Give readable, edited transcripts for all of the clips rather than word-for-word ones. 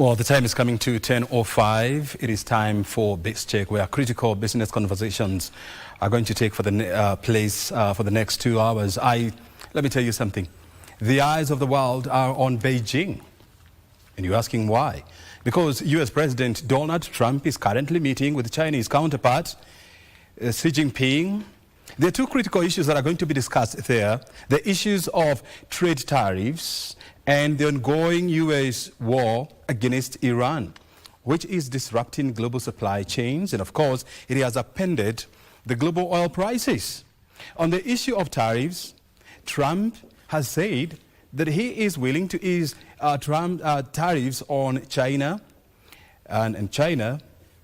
Well, the time is coming to 10:05. It is time for Biz Check, where critical business conversations are going to take for the place for the next 2 hours. Let me tell you something. The eyes of the world are on Beijing. And you're asking why? Because US President Donald Trump is currently meeting with Chinese counterpart Xi Jinping. There are two critical issues that are going to be discussed there. The issues of trade tariffs and the ongoing US war against Iran, which is disrupting global supply chains. And of course, it has upended the global oil prices. On the issue of tariffs, Trump has said that he is willing to ease tariffs on China, and China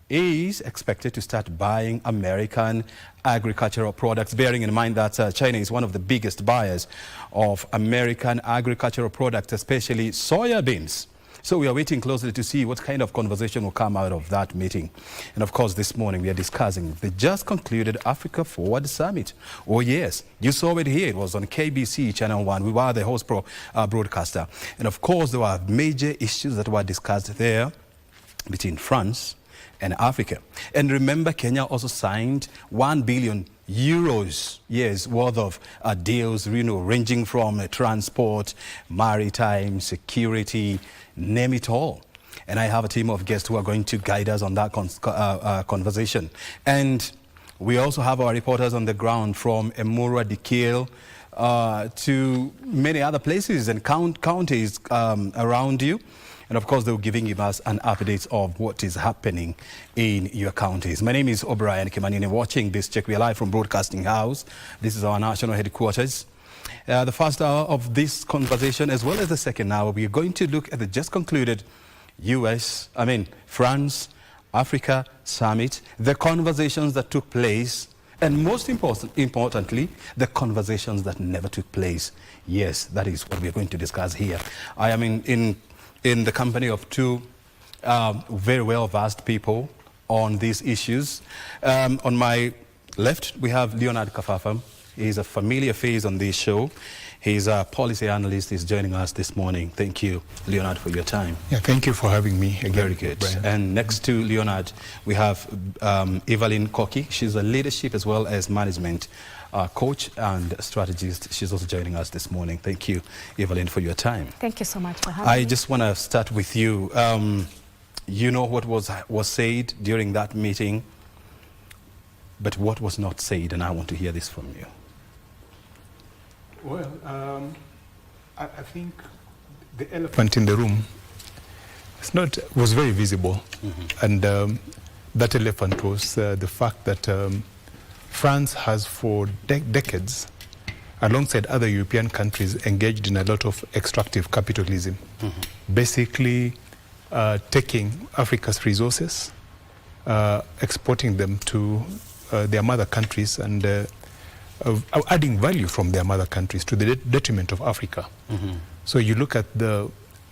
is expected to start buying American agricultural products, bearing in mind that China is one of the biggest buyers of American agricultural products, especially soya beans. So we are waiting closely to see what kind of conversation will come out of that meeting. And of course, this morning we are discussing the just concluded Africa Forward Summit. Oh yes, you saw it here. It was on KBC Channel 1. We were the host broadcaster. And of course, there were major issues that were discussed there between France and Africa. And remember, Kenya also signed 1 billion euros, yes, worth of deals, ranging from transport, maritime, security, name it all. And I have a team of guests who are going to guide us on that conversation. And we also have our reporters on the ground from Emura, Dikil, to many other places and counties around you. And of course, they're giving us an update of what is happening in your counties. My name is O'Brien Kimani, and watching Biz Check. We are live from Broadcasting House. This is our national headquarters. The first hour of this conversation, as well as the second hour, we are going to look at the just concluded France, Africa Summit, the conversations that took place, and most importantly, the conversations that never took place. Yes, that is what we are going to discuss here. I am in the company of two very well-versed people on these issues. On my left, we have Leonard Kafafa. He's a familiar face on this show. He's a policy analyst. He's joining us this morning. Thank you, Leonard, for your time. Yeah, thank you for having me again. Very good. Brian. And next to Leonard, we have Evelyn Koki. She's a leadership as well as management coach and strategist. She's also joining us this morning. Thank you, Evelyn, for your time. Thank you so much for having me. I just want to start with you. You know what was said during that meeting, but what was not said, and I want to hear this from you. Well, I think the elephant in the room was very visible, and that elephant was the fact that France has for decades, alongside other European countries, engaged in a lot of extractive capitalism, basically taking Africa's resources, exporting them to their mother countries, and adding value from their mother countries to the detriment of Africa. So you look at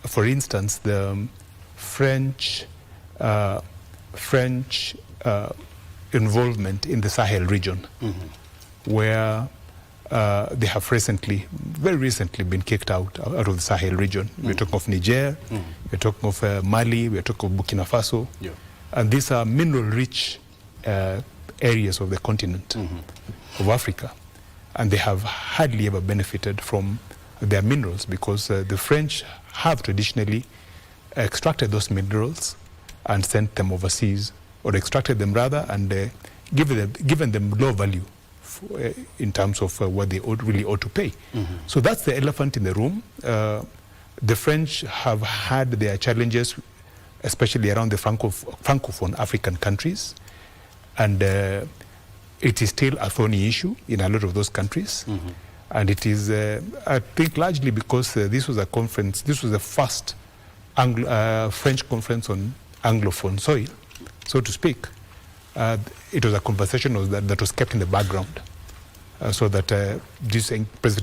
for instance, the French involvement in the Sahel region, where they have very recently been kicked out of the Sahel region. We're talking of Niger, we're talking of Mali, we're talking of Burkina Faso, and these are mineral-rich areas of the continent of Africa, and they have hardly ever benefited from their minerals because the French have traditionally extracted those minerals and sent them overseas, or extracted them rather, and given them low value in terms of what they really ought to pay. So that's the elephant in the room. The French have had their challenges, especially around the Francophone African countries, and it is still a thorny issue in a lot of those countries. And it is, I think, largely because this was a conference, this was the first French conference on Anglophone soil, so to speak. It was a conversation that was kept in the background so that this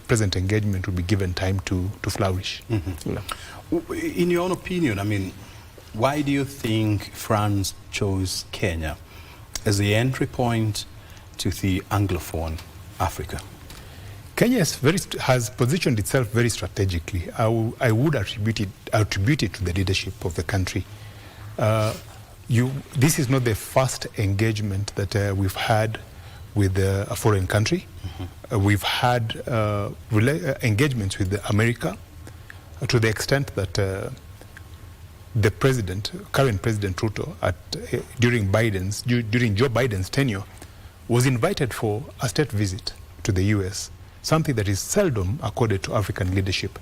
present engagement would be given time to flourish. In your own opinion, why do you think France chose Kenya as the entry point to the Anglophone Africa? Kenya has positioned itself very strategically. I would attribute it to the leadership of the country. This is not the first engagement that we've had with a foreign country. We've had engagements with America to the extent that the current President Ruto, during Joe Biden's tenure, was invited for a state visit to the U.S., something that is seldom accorded to African leadership,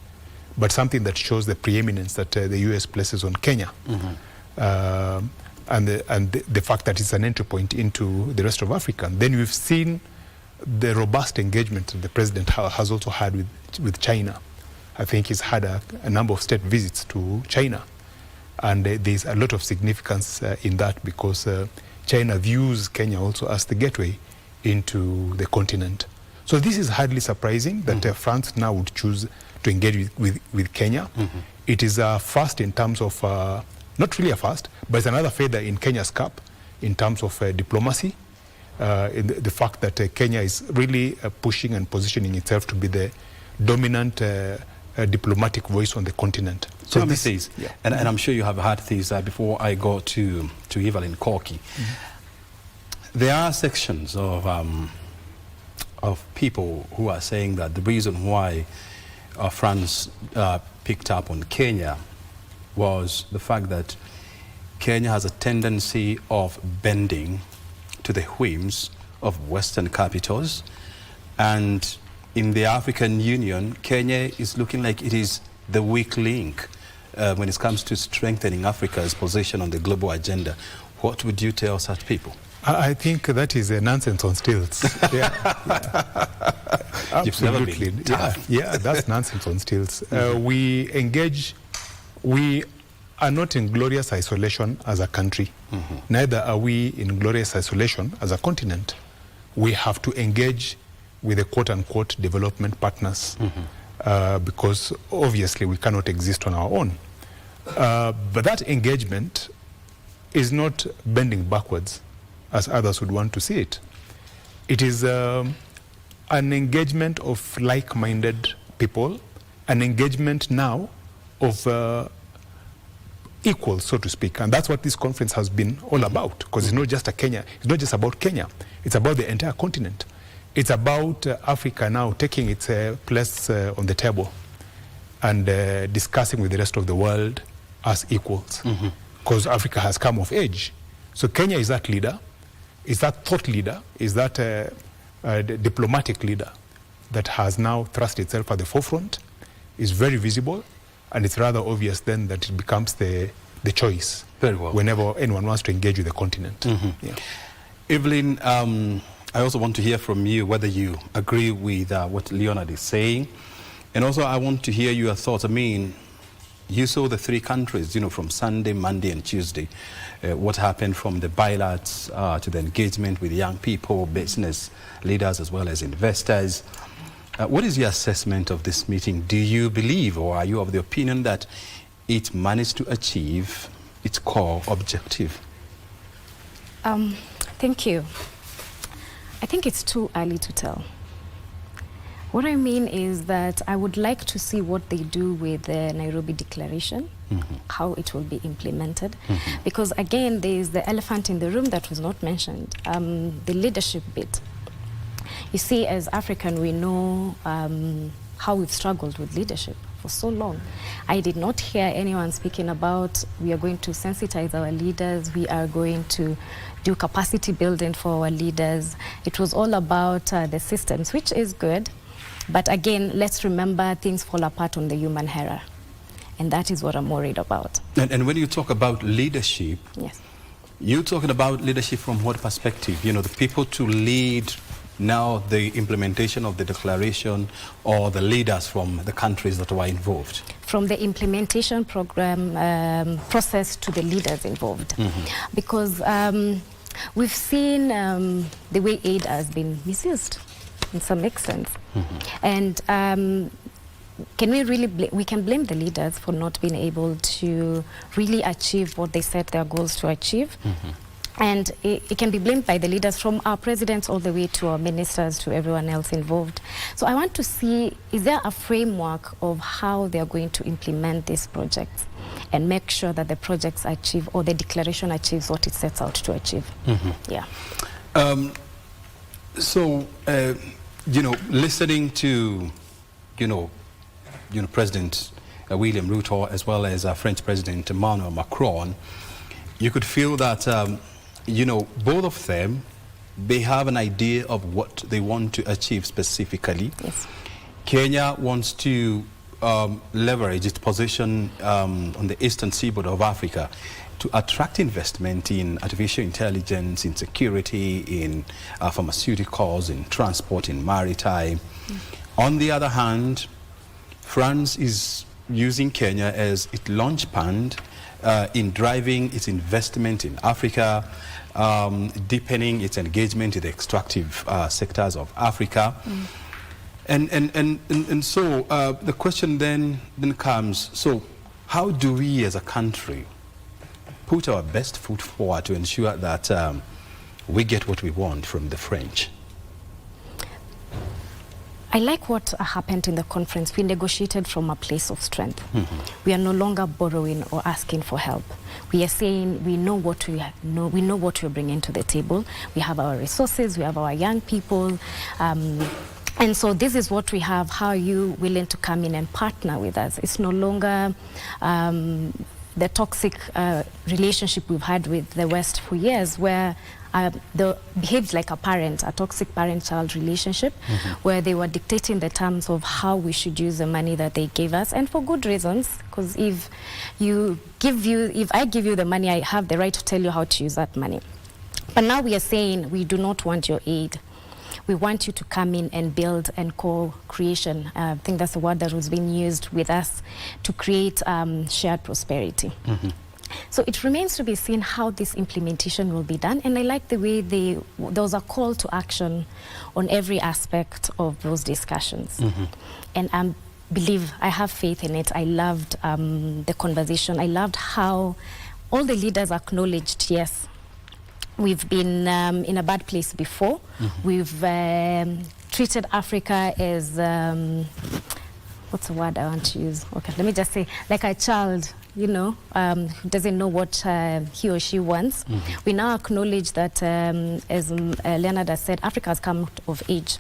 but something that shows the preeminence that the U.S. places on Kenya. And the fact that it's an entry point into the rest of Africa. Then we've seen the robust engagement that the president has also had with China. I think he's had a number of state visits to China. And there's a lot of significance in that, because China views Kenya also as the gateway into the continent. So this is hardly surprising that France now would choose to engage with Kenya. It is a first in terms of, not really a first, but it's another feather in Kenya's cap in terms of diplomacy. In the fact that Kenya is really pushing and positioning itself to be the dominant diplomatic voice on the continent. So this is, and I'm sure you have heard this before I go to Evelyn Korki. There are sections of people who are saying that the reason why France picked up on Kenya was the fact that Kenya has a tendency of bending to the whims of Western capitals, and in the African Union, Kenya is looking like it is the weak link when it comes to strengthening Africa's position on the global agenda. What would you tell such people? I think that is a nonsense on stilts. Absolutely. Yeah, that's nonsense on stilts. We engage, we are not in glorious isolation as a country. Neither are we in glorious isolation as a continent. We have to engage with the quote-unquote development partners because obviously we cannot exist on our own. But that engagement is not bending backwards, as others would want to see it. It is an engagement of like-minded people, an engagement now of equals, so to speak. And that's what this conference has been all about, because it's not just it's not just about Kenya, it's about the entire continent. It's about Africa now taking its place on the table and discussing with the rest of the world as equals, because Africa has come of age. So Kenya is that leader, is that thought leader, is that diplomatic leader that has now thrust itself at the forefront, is very visible, and it's rather obvious then that it becomes the choice whenever anyone wants to engage with the continent. Evelyn, I also want to hear from you whether you agree with what Leonard is saying, and also I want to hear your thoughts. I mean, you saw the three countries, you know, from Sunday, Monday, and Tuesday. What happened from the bilaterals to the engagement with young people, business leaders, as well as investors. What is your assessment of this meeting? Do you believe, or are you of the opinion that it managed to achieve its core objective? Thank you. I think it's too early to tell. What I mean is that I would like to see what they do with the Nairobi Declaration, how it will be implemented. Because again, there is the elephant in the room that was not mentioned, the leadership bit. You see, as African, we know how we've struggled with leadership for so long. I did not hear anyone speaking about we are going to sensitize our leaders, we are going to do capacity building for our leaders. It was all about the systems, which is good. But again, let's remember things fall apart on the human error. And that is what I'm worried about. And when you talk about leadership, yes, you're talking about leadership from what perspective? You know, the people to lead now the implementation of the declaration, or the leaders from the countries that were involved? From the implementation program process to the leaders involved. Because we've seen the way aid has been misused in some extent. And can we really we can blame the leaders for not being able to really achieve what they set their goals to achieve. And it can be blamed by the leaders, from our presidents all the way to our ministers, to everyone else involved. So I want to see, is there a framework of how they are going to implement these projects and make sure that the projects achieve, or the declaration achieves what it sets out to achieve? Yeah. So, you know, listening to, President William Ruto, as well as French President Emmanuel Macron, you could feel that, both of them, they have an idea of what they want to achieve specifically. Yes. Kenya wants to leverage its position on the eastern seaboard of Africa to attract investment in artificial intelligence, in security, in pharmaceuticals, in transport, in maritime. On the other hand, France is using Kenya as its launchpad in driving its investment in Africa, deepening its engagement in the extractive sectors of Africa. And so the question then comes, so how do we as a country put our best foot forward to ensure that we get what we want from the French? I like what happened in the conference. We negotiated from a place of strength. We are no longer borrowing or asking for help. We are saying we know what we know. We know what we're bringing to the table. We have our resources. We have our young people. And so this is what we have. How are you willing to come in and partner with us? It's no longer the toxic relationship we've had with the West for years, where they behaved like a toxic parent-child relationship, where they were dictating the terms of how we should use the money that they gave us, and for good reasons. Because if I give you the money, I have the right to tell you how to use that money. But now we are saying we do not want your aid. We want you to come in and build and co-creation. I think that's the word that was being used with us, to create shared prosperity. So it remains to be seen how this implementation will be done. And I like the way there was a call to action on every aspect of those discussions. And I have faith in it. I loved the conversation. I loved how all the leaders acknowledged, yes, we've been in a bad place before. We've treated Africa as, what's the word I want to use? Okay, let me just say, like a child, who doesn't know what he or she wants. We now acknowledge that, as Leonard has said, Africa has come out of age.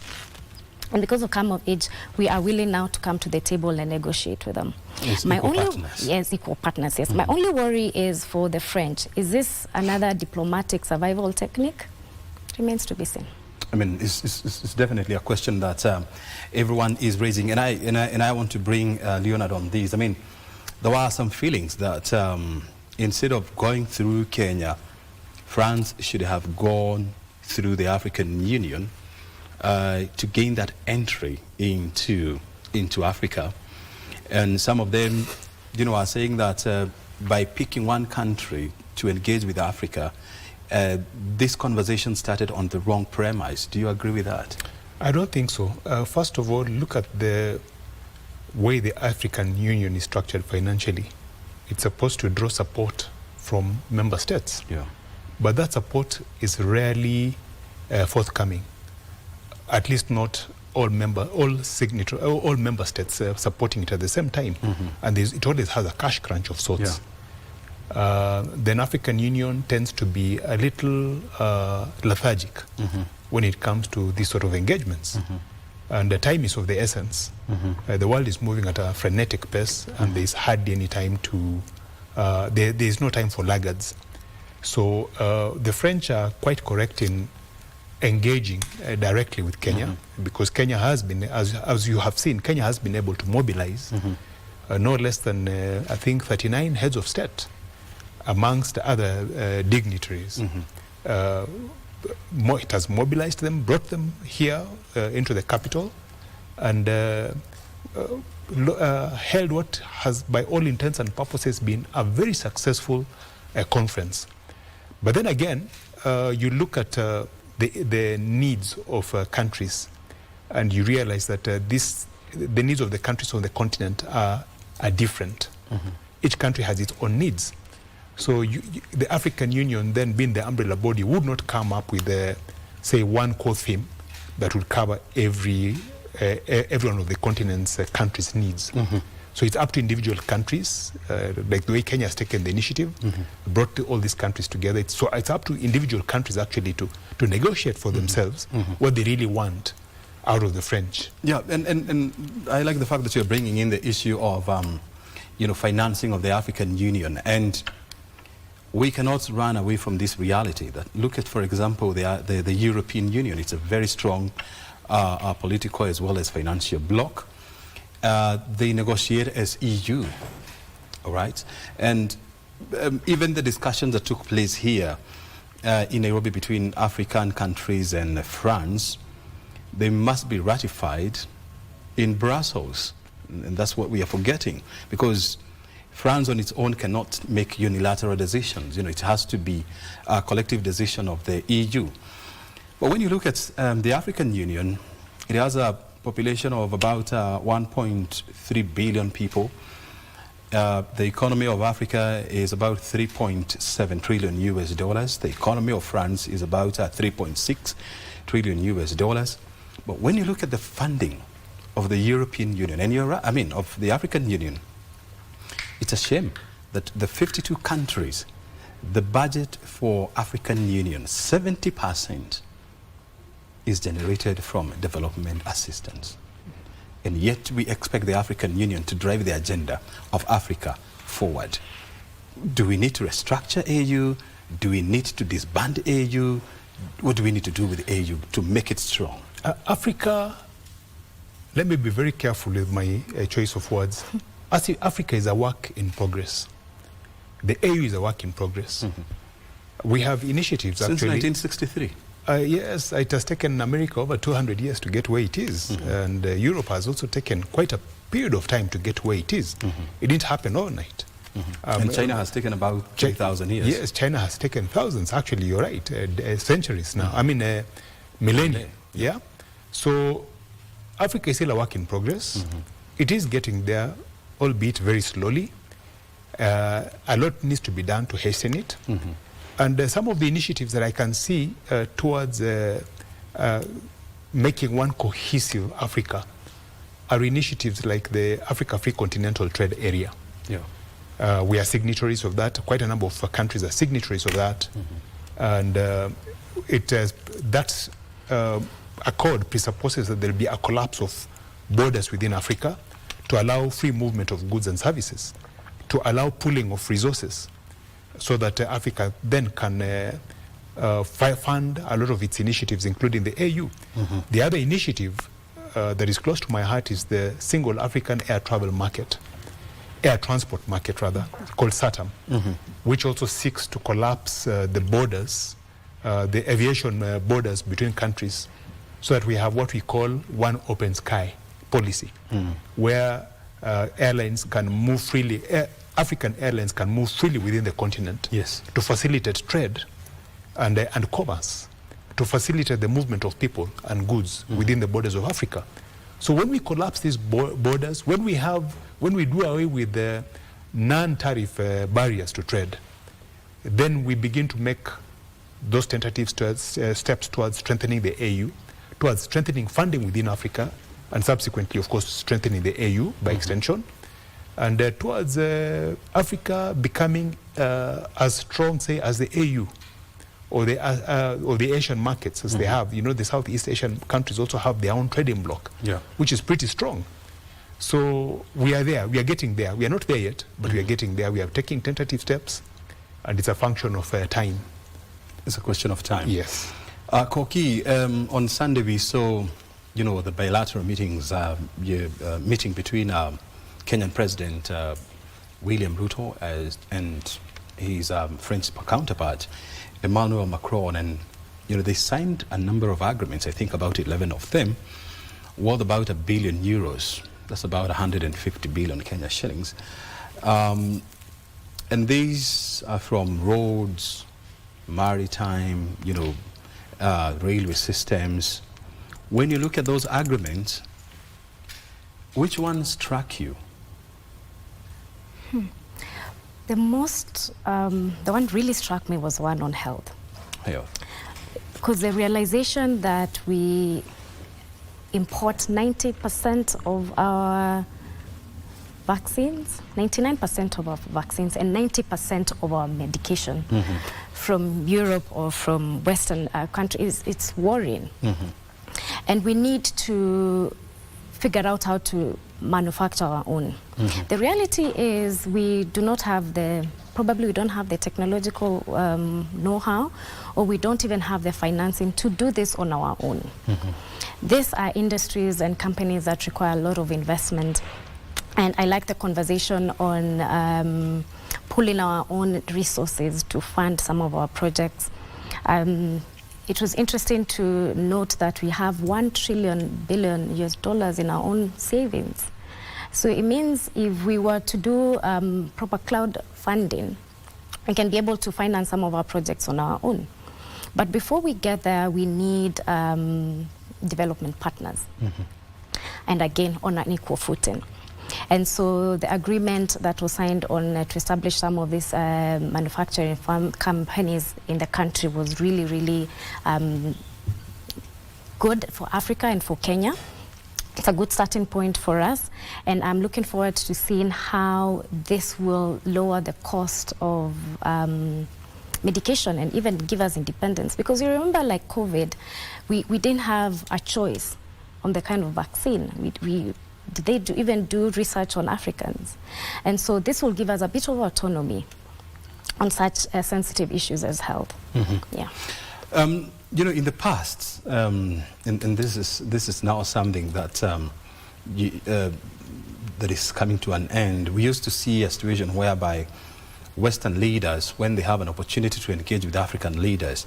And because of come of age, we are willing now to come to the table and negotiate with them. Yes, equal partners. Yes, equal partners, yes. My only worry is for the French. Is this another diplomatic survival technique? Remains to be seen. I mean, it's definitely a question that everyone is raising. And I want to bring Leonard on this. I mean, there are some feelings that instead of going through Kenya, France should have gone through the African Union to gain that entry into Africa. And some of them, are saying that by picking one country to engage with Africa, this conversation started on the wrong premise. Do you agree with that? I don't think so. First of all, look at the way the African Union is structured financially. It's supposed to draw support from member states. Yeah. But that support is rarely forthcoming. At least not all member states supporting it at the same time. And it always has a cash crunch of sorts. Yeah. Then African Union tends to be a little lethargic when it comes to these sort of engagements. And the time is of the essence. The world is moving at a frenetic pace, and there's hardly any time to, there's no time for laggards. So the French are quite correct in engaging directly with Kenya, because Kenya has been, as you have seen, Kenya has been able to mobilize no less than, I think, 39 heads of state, amongst other dignitaries. It has mobilized them, brought them here into the capital, and held what has, by all intents and purposes, been a very successful conference. But then again, you look at the needs of countries, and you realize that the needs of the countries on the continent are different. Each country has its own needs. So the African Union, then being the umbrella body, would not come up with, say, one core theme that would cover every one of the continent's countries' needs. So it's up to individual countries, like the way Kenya has taken the initiative, brought all these countries together. So it's up to individual countries actually to negotiate for themselves what they really want out of the French. Yeah, and I like the fact that you're bringing in the issue of, financing of the African Union. And we cannot run away from this reality that, look at, for example, the European Union. It's a very strong political as well as financial bloc. They negotiate as EU, all right? And even the discussions that took place here in Nairobi between African countries and France, they must be ratified in Brussels. And that's what we are forgetting, because France on its own cannot make unilateral decisions. It has to be a collective decision of the EU. But when you look at the African Union, it has a population of about 1.3 billion people. The economy of Africa is about 3.7 trillion US dollars. The economy of France is about 3.6 trillion US dollars. But when you look at the funding of the European Union, and of the African Union, it's a shame that the 52 countries, the budget for African Union, 70% is generated from development assistance. And yet we expect the African Union to drive the agenda of Africa forward. Do we need to restructure AU? Do we need to disband AU? What do we need to do with AU to make it strong? Africa, let me be very careful with my choice of words. Africa is a work in progress. The AU is a work in progress. We have initiatives Since actually. 1963. Yes, it has taken America over 200 years to get where it is. And Europe has also taken quite a period of time to get where it is. It didn't happen overnight. And China has taken about 3,000 years. Yes, China has taken thousands. Actually, you're right, centuries now. Millennia. Yeah. So Africa is still a work in progress. It is getting there, albeit very slowly. A lot needs to be done to hasten it. And some of the initiatives that I can see towards making one cohesive Africa are initiatives like the Africa Free Continental Trade Area. Yeah. We are signatories of that. Quite a number of countries are signatories of that. And that accord presupposes that there will be a collapse of borders within Africa to allow free movement of goods and services, to allow pooling of resources, so that Africa then can fund a lot of its initiatives, including the AU. The other initiative that is close to my heart is the Single African Air Transport Market, called SATAM, which also seeks to collapse the borders, the aviation borders between countries, so that we have what we call one open sky policy, where airlines can move freely. African airlines can move freely within the continent, yes, to facilitate trade and commerce, to facilitate the movement of people and goods within the borders of Africa. So when we collapse these borders, when we do away with the non-tariff barriers to trade, then we begin to make those tentative steps towards strengthening the AU, towards strengthening funding within Africa, and subsequently, of course, strengthening the AU by extension, and towards Africa becoming as strong, say, as the AU or the Asian markets as they have. The Southeast Asian countries also have their own trading bloc, which is pretty strong. So we are there. We are getting there. We are not there yet, but we are getting there. We are taking tentative steps, and it's a function of time. It's a question of time. Yes. Koki, on Sunday we saw, the bilateral meetings, meeting between Kenyan President William Ruto and his French counterpart Emmanuel Macron, and they signed a number of agreements. I think about 11 of them, worth about €1 billion. That's about 150 billion Kenya shillings. And these are from roads, maritime, railway systems. When you look at those agreements, which one struck you? The one really struck me was one on health. Health. Because the realization that we import 90% of our vaccines, 99% of our vaccines, and 90% of our medication from Europe or from Western countries, it's worrying. And we need to figure out how to manufacture our own. The reality is we do not have probably we don't have the technological know-how, or we don't even have the financing to do this on our own. These are industries and companies that require a lot of investment. And I like the conversation on pulling our own resources to fund some of our projects. It was interesting to note that we have $1 billion in our own savings. So it means if we were to do proper cloud funding, we can be able to finance some of our projects on our own. But before we get there, we need development partners. And again, on an equal footing. And so the agreement that was signed on to establish some of these manufacturing companies in the country was really, really good for Africa and for Kenya. It's a good starting point for us, and I'm looking forward to seeing how this will lower the cost of medication and even give us independence. Because you remember, like COVID, we didn't have a choice on the kind of vaccine. Did they even do research on Africans? And so this will give us a bit of autonomy on such sensitive issues as health. Yeah. You know, in the past, and this is now something that that is coming to an end. We used to see a situation whereby Western leaders, when they have an opportunity to engage with African leaders,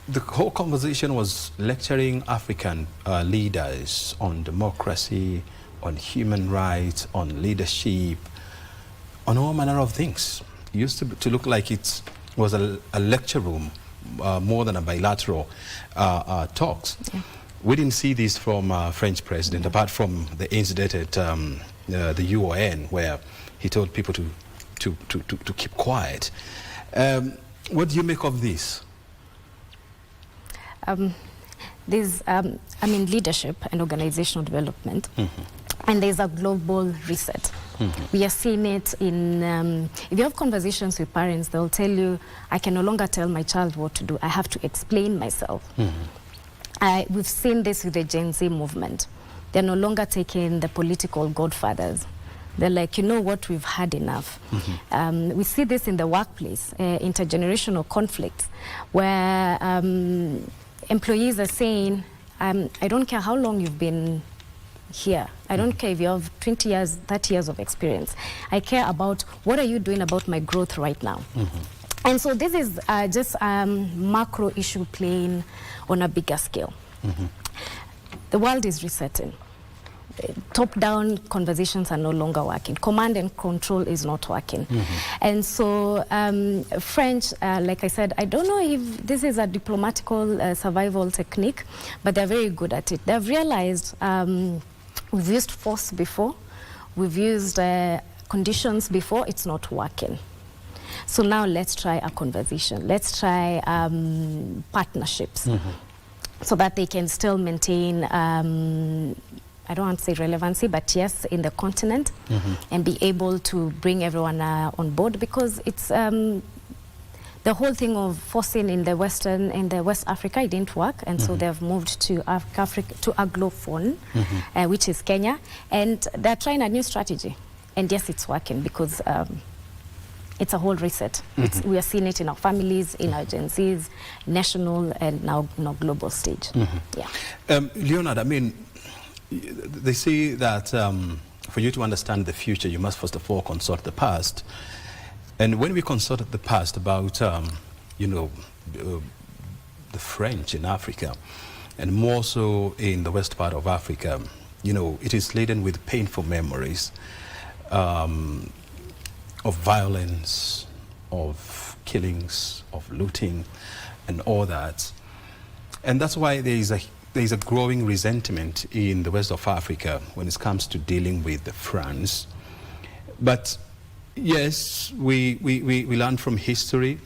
the whole conversation was lecturing African leaders on democracy, on human rights, on leadership, on all manner of things. It used to look like it was a lecture room more than a bilateral talks. Yeah. We didn't see this from French president, apart from the incident at the UN, where he told people to keep quiet. What do you make of this? There's, leadership and organizational development, and there's a global reset. We are seeing it in, if you have conversations with parents, they'll tell you, I can no longer tell my child what to do. I have to explain myself. We've seen this with the Gen Z movement. They're no longer taking the political godfathers. They're like, you know what, we've had enough. We see this in the workplace, intergenerational conflicts, where employees are saying, I don't care how long you've been here. I don't care if you have 20 years, 30 years of experience. I care about what are you doing about my growth right now. And so this is just macro issue playing on a bigger scale. The world is resetting. Top-down conversations are no longer working. Command and control is not working. And so French, like I said, I don't know if this is a diplomatical survival technique, but they're very good at it. They've realized we've used force before, we've used conditions before, it's not working. So now let's try a conversation. Let's try partnerships so that they can still maintain I don't want to say relevancy, but yes, in the continent, and be able to bring everyone on board, because it's the whole thing of forcing in the West Africa, it didn't work, and so they've moved to Africa, to Anglophone, which is Kenya, and they're trying a new strategy, and yes, it's working because it's a whole reset. We are seeing it in our families, in our agencies, national and now global stage. Yeah. Leonard, I mean, they say that for you to understand the future, you must first of all consult the past. And when we consulted the past about, you know, the French in Africa, and more so in the west part of Africa, you know, it is laden with painful memories of violence, of killings, of looting, and all that. And that's why there is a growing resentment in the west of Africa when it comes to dealing with France. But yes, we learn from history,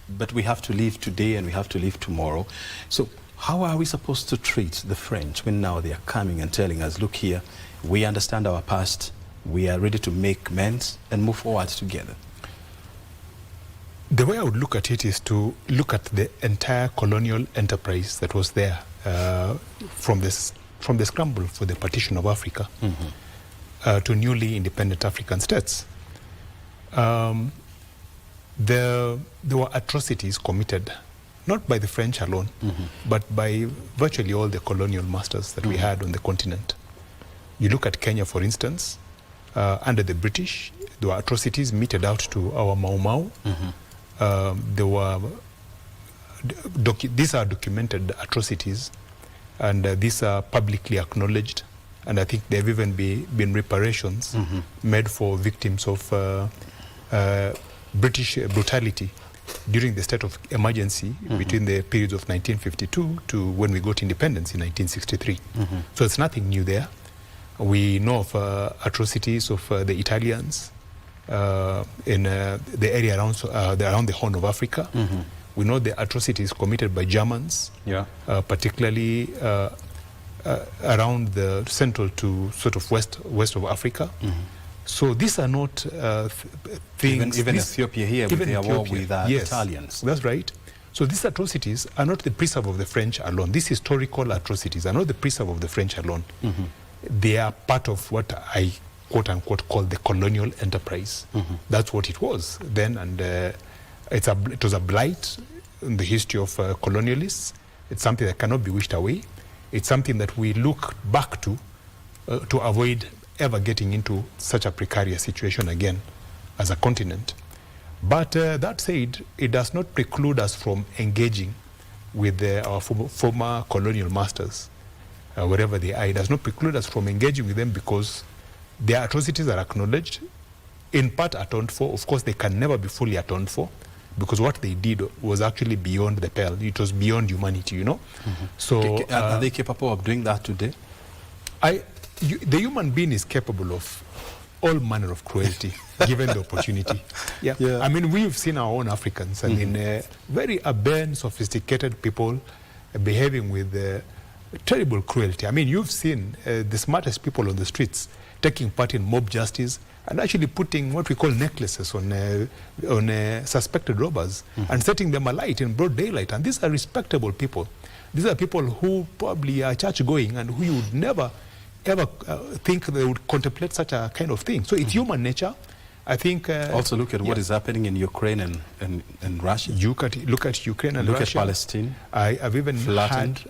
but we have to live today and we have to live tomorrow. So how are we supposed to treat the French when now they are coming and telling us, look here, we understand our past, we are ready to make amends and move forward together? The way I would look at it is to look at the entire colonial enterprise that was there from the scramble for the partition of Africa to newly independent African states. There were atrocities committed, not by the French alone, but by virtually all the colonial masters that we had on the continent. You look at Kenya, for instance, under the British, there were atrocities meted out to our Mau Mau. There were, these are documented atrocities, and these are publicly acknowledged, and I think there have even been reparations made for victims of British brutality during the state of emergency between the periods of 1952 to when we got independence in 1963. So it's nothing new there. We know of atrocities of the Italians in the area around the Horn of Africa. We know the atrocities committed by Germans, particularly around the central to sort of west of Africa. So these are not things... Even Ethiopia here, with their war with Italians. That's right. So these atrocities are not the preserve of the French alone. These historical atrocities are not the preserve of the French alone. They are part of what I quote-unquote call the colonial enterprise. That's what it was then, and it was a blight in the history of colonialists. It's something that cannot be wished away. It's something that we look back to avoid ever getting into such a precarious situation again as a continent. But that said, it does not preclude us from engaging with our former colonial masters, wherever they are. It does not preclude us from engaging with them because their atrocities are acknowledged, in part atoned for. Of course, they can never be fully atoned for, because what they did was actually beyond the pale. It was beyond humanity, you know. So are they capable of doing that today? The human being is capable of all manner of cruelty, given the opportunity. I mean, we've seen our own Africans. I mean, very urbane, sophisticated people behaving with terrible cruelty. I mean, you've seen the smartest people on the streets taking part in mob justice and actually putting what we call necklaces on suspected robbers and setting them alight in broad daylight. And these are respectable people. These are people who probably are church-going and who you would never ever think they would contemplate such a kind of thing. So it's human nature. I think... also look at what is happening in Ukraine and Russia. Look at Ukraine and Russia. Look at Palestine. I've even flattened.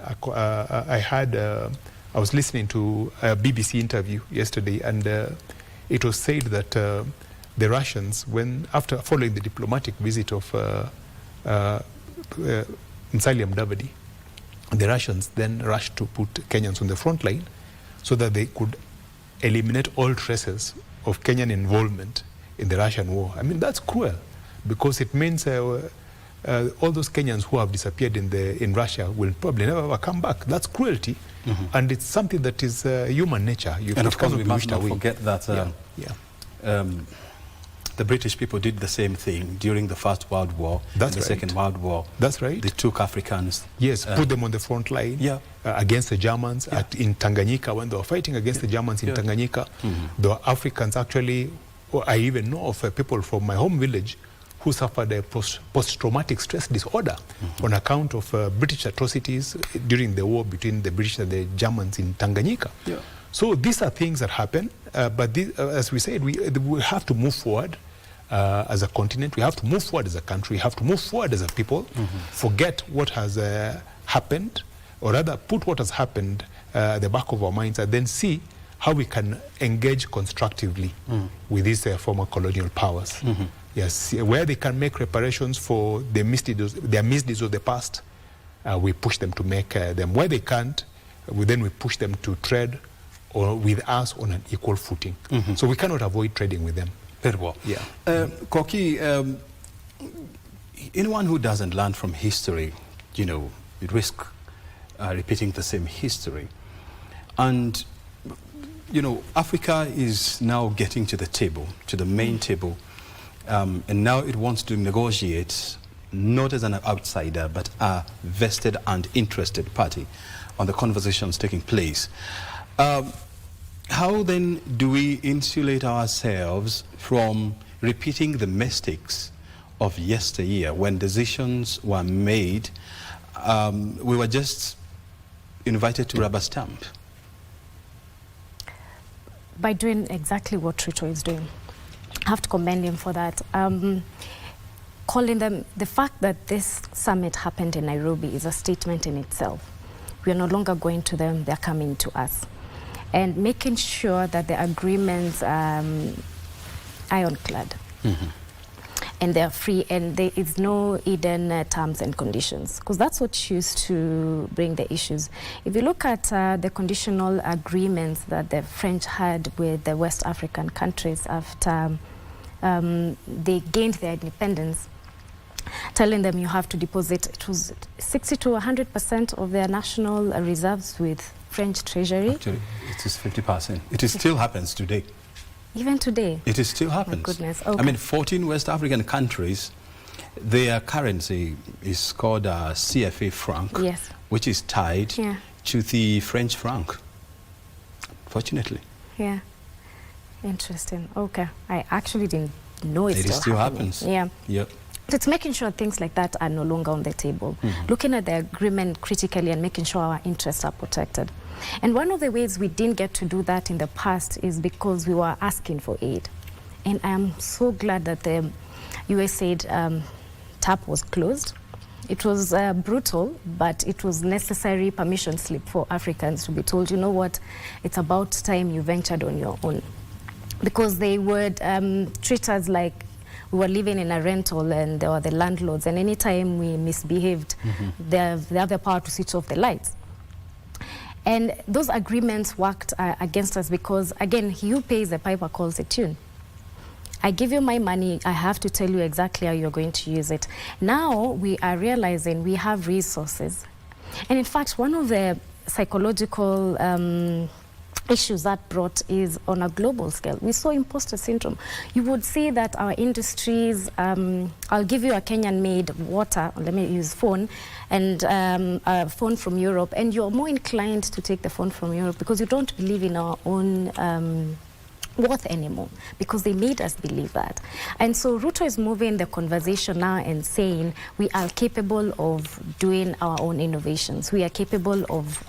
I was listening to a BBC interview yesterday, and it was said that the Russians, after following the diplomatic visit of Musalia Mudavadi, the Russians then rushed to put Kenyans on the front line so that they could eliminate all traces of Kenyan involvement in the Russian war. I mean, that's cruel, because it means all those Kenyans who have disappeared in Russia will probably never ever come back. That's cruelty, and it's something that is human nature. And of course, we must not forget that the British people did the same thing during the First World War, the Second World War. That's right. They took Africans. Yes, put them on the front line against the Germans in Tanganyika, when they were fighting against the Germans in Tanganyika. The Africans actually, I even know of people from my home village who suffered a post-traumatic stress disorder on account of British atrocities during the war between the British and the Germans in Tanganyika. So these are things that happen, but as we said, we have to move forward as a continent. We have to move forward as a country. We have to move forward as a people. Forget what has happened, or rather put what has happened at the back of our minds, and then see how we can engage constructively with these former colonial powers. Yes, where they can make reparations for their misdeeds of the past, we push them to make them. Where they can't, we push them to trade with us on an equal footing. So we cannot avoid trading with them. Very well. Koki, anyone who doesn't learn from history, you know, you risk repeating the same history. And you know, Africa is now getting to the table, to the main table, and now it wants to negotiate, not as an outsider, but a vested and interested party on the conversations taking place. How then do we insulate ourselves from repeating the mistakes of yesteryear when decisions were made? We were just invited to rubber stamp. By doing exactly what Ruto is doing. I have to commend him for that. Calling them, the fact that this summit happened in Nairobi is a statement in itself. We are no longer going to them, they're coming to us. And making sure that the agreements are ironclad. And they're free, and there is no hidden terms and conditions, because that's what used to bring the issues. If you look at the conditional agreements that the French had with the West African countries after they gained their independence, telling them you have to deposit, it was 60 to 100% of their national reserves with French treasury. Actually, it is 50%. It still happens today. Even today? It still happens. My goodness. Okay. I mean, 14 West African countries, their currency is called CFA franc, yes, which is tied to the French franc, fortunately. Yeah. Interesting. Okay. I actually didn't know it still happens. Yeah. Yep. So it's making sure things like that are no longer on the table. Looking at the agreement critically and making sure our interests are protected. And one of the ways we didn't get to do that in the past is because we were asking for aid. And I am so glad that the USAID tap was closed. It was brutal, but it was necessary permission slip for Africans to be told, you know what, it's about time you ventured on your own. Because they would treat us like we were living in a rental and they were the landlords, and anytime we misbehaved, they have the power to switch off the lights. And those agreements worked against us because, again, he who pays the piper calls the tune. I give you my money, I have to tell you exactly how you're going to use it. Now we are realizing we have resources. And in fact, one of the psychological issues that brought is on a global scale. We saw imposter syndrome. You would see that our industries, I'll give you a Kenyan-made water, let me use phone, and a phone from Europe, and you're more inclined to take the phone from Europe because you don't believe in our own worth anymore, because they made us believe that. And so Ruto is moving the conversation now and saying we are capable of doing our own innovations. We are capable of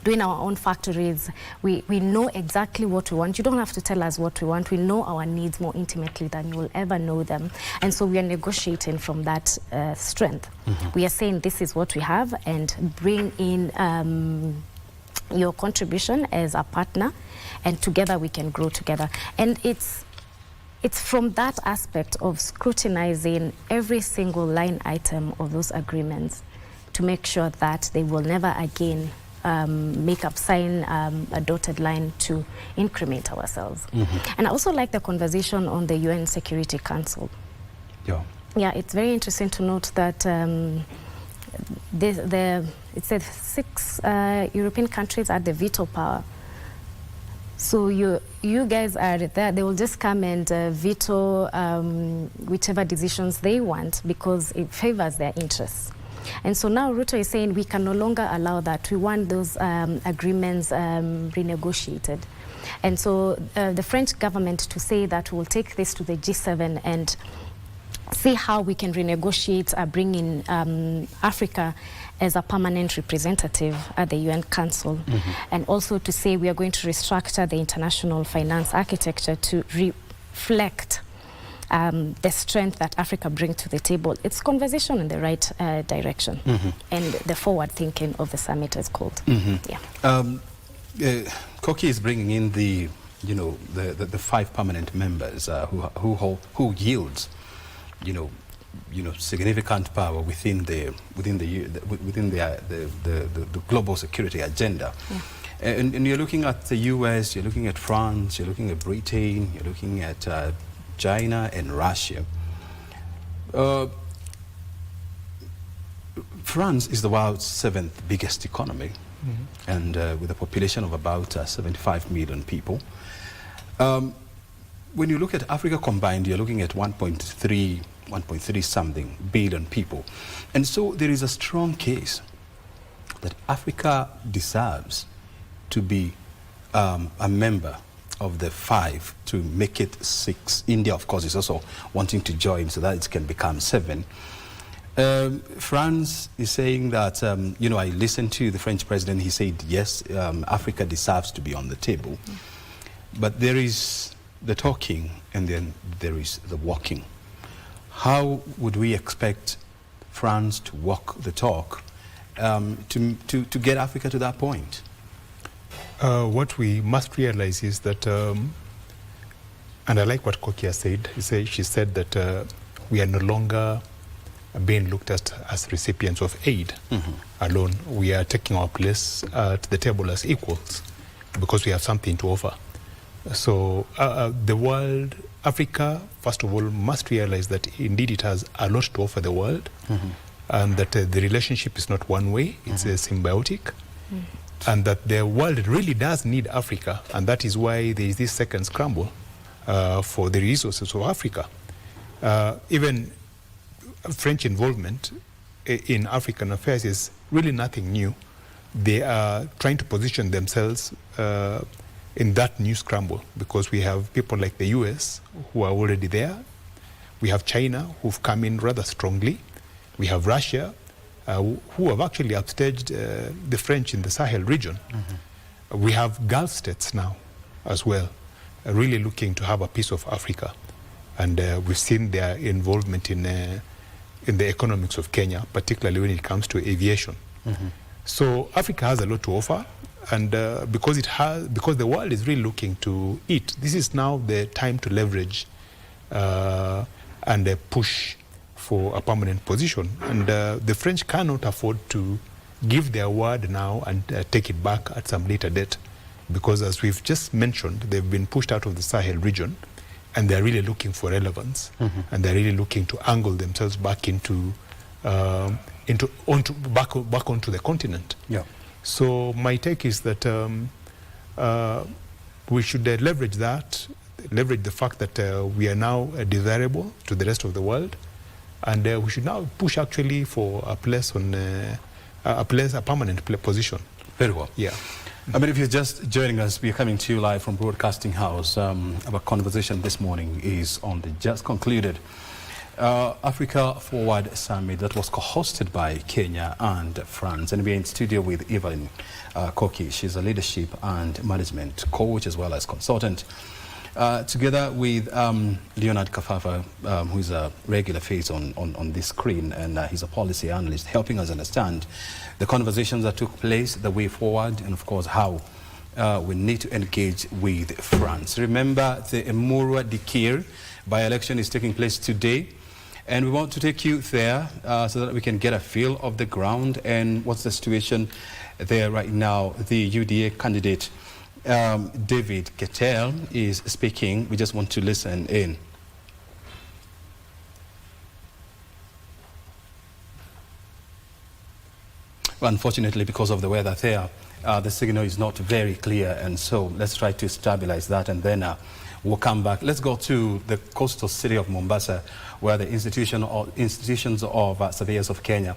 doing our own factories. We know exactly what we want. You don't have to tell us what we want. We know our needs more intimately than you will ever know them. And so we are negotiating from that strength. We are saying this is what we have, and bring in your contribution as a partner, and together we can grow together. And it's from that aspect of scrutinizing every single line item of those agreements to make sure that they will never again sign a dotted line to increment ourselves. And I also like the conversation on the UN Security Council. Yeah, it's very interesting to note that it said 6 European countries had the veto power. So you guys are there, they will just come and veto whichever decisions they want because it favors their interests. And so now Ruto is saying we can no longer allow that. We want those agreements renegotiated. And so the French government to say that we'll take this to the G7 and see how we can renegotiate, bring in Africa as a permanent representative at the UN Council. And also to say we are going to restructure the international finance architecture to reflect the strength that Africa brings to the table. It's conversation in the right direction, and the forward thinking of the summit is called. Koki is bringing in the 5 permanent members who yields significant power within the global security agenda. And you're looking at the US, you're looking at France, you're looking at Britain, you're looking at China and Russia. France is the world's 7th biggest economy. and with a population of about 75 million people. When you look at Africa combined, you're looking at 1.3 something billion people. And so there is a strong case that Africa deserves to be a member of the 5 to make it 6. India, of course, is also wanting to join so that it can become 7. France is saying that, you know, I listened to the French president, he said, yes, Africa deserves to be on the table. But there is the talking and then there is the walking. How would we expect France to walk the talk to get Africa to that point? What we must realize is that, and I like what Kokia said. She said that we are no longer being looked at as recipients of aid alone. We are taking our place at the table as equals because we have something to offer. So the world, Africa, first of all, must realize that indeed it has a lot to offer the world, and that the relationship is not one way, it's symbiotic, and that the world really does need Africa, and that is why there is this second scramble for the resources of Africa. Even French involvement in African affairs is really nothing new. They are trying to position themselves in that new scramble because we have people like the US who are already there. We have China who've come in rather strongly. We have Russia who have actually upstaged the French in the Sahel region. We have Gulf states now as well, really looking to have a piece of Africa. And we've seen their involvement in the economics of Kenya, particularly when it comes to aviation. So Africa has a lot to offer. And because the world is really looking to eat, this is now the time to leverage and push for a permanent position. And the French cannot afford to give their word now and take it back at some later date. Because as we've just mentioned, they've been pushed out of the Sahel region and they're really looking for relevance. And they're really looking to angle themselves back back onto the continent. Yeah. So my take is that we should leverage that, leverage the fact that we are now desirable to the rest of the world, and we should now push actually for a place on a permanent position. Very well. Yeah. I mean, if you're just joining us, we're coming to you live from Broadcasting House. Our conversation this morning is on the just concluded Africa Forward Summit that was co-hosted by Kenya and France. And we're in studio with Evelyn Koki. She's a leadership and management coach as well as consultant. Together with Leonard Kafafa, who is a regular face on this screen, and he's a policy analyst, helping us understand the conversations that took place, the way forward, and of course how we need to engage with France. Remember, the Emurua Dikir by-election is taking place today, and we want to take you there so that we can get a feel of the ground and what's the situation there right now. The UDA candidate David Ketel is speaking. We just want to listen in. Well, unfortunately, because of the weather there, the signal is not very clear, and so let's try to stabilize that, and then we'll come back. Let's go to the coastal city of Mombasa, where the institutions of surveyors of Kenya,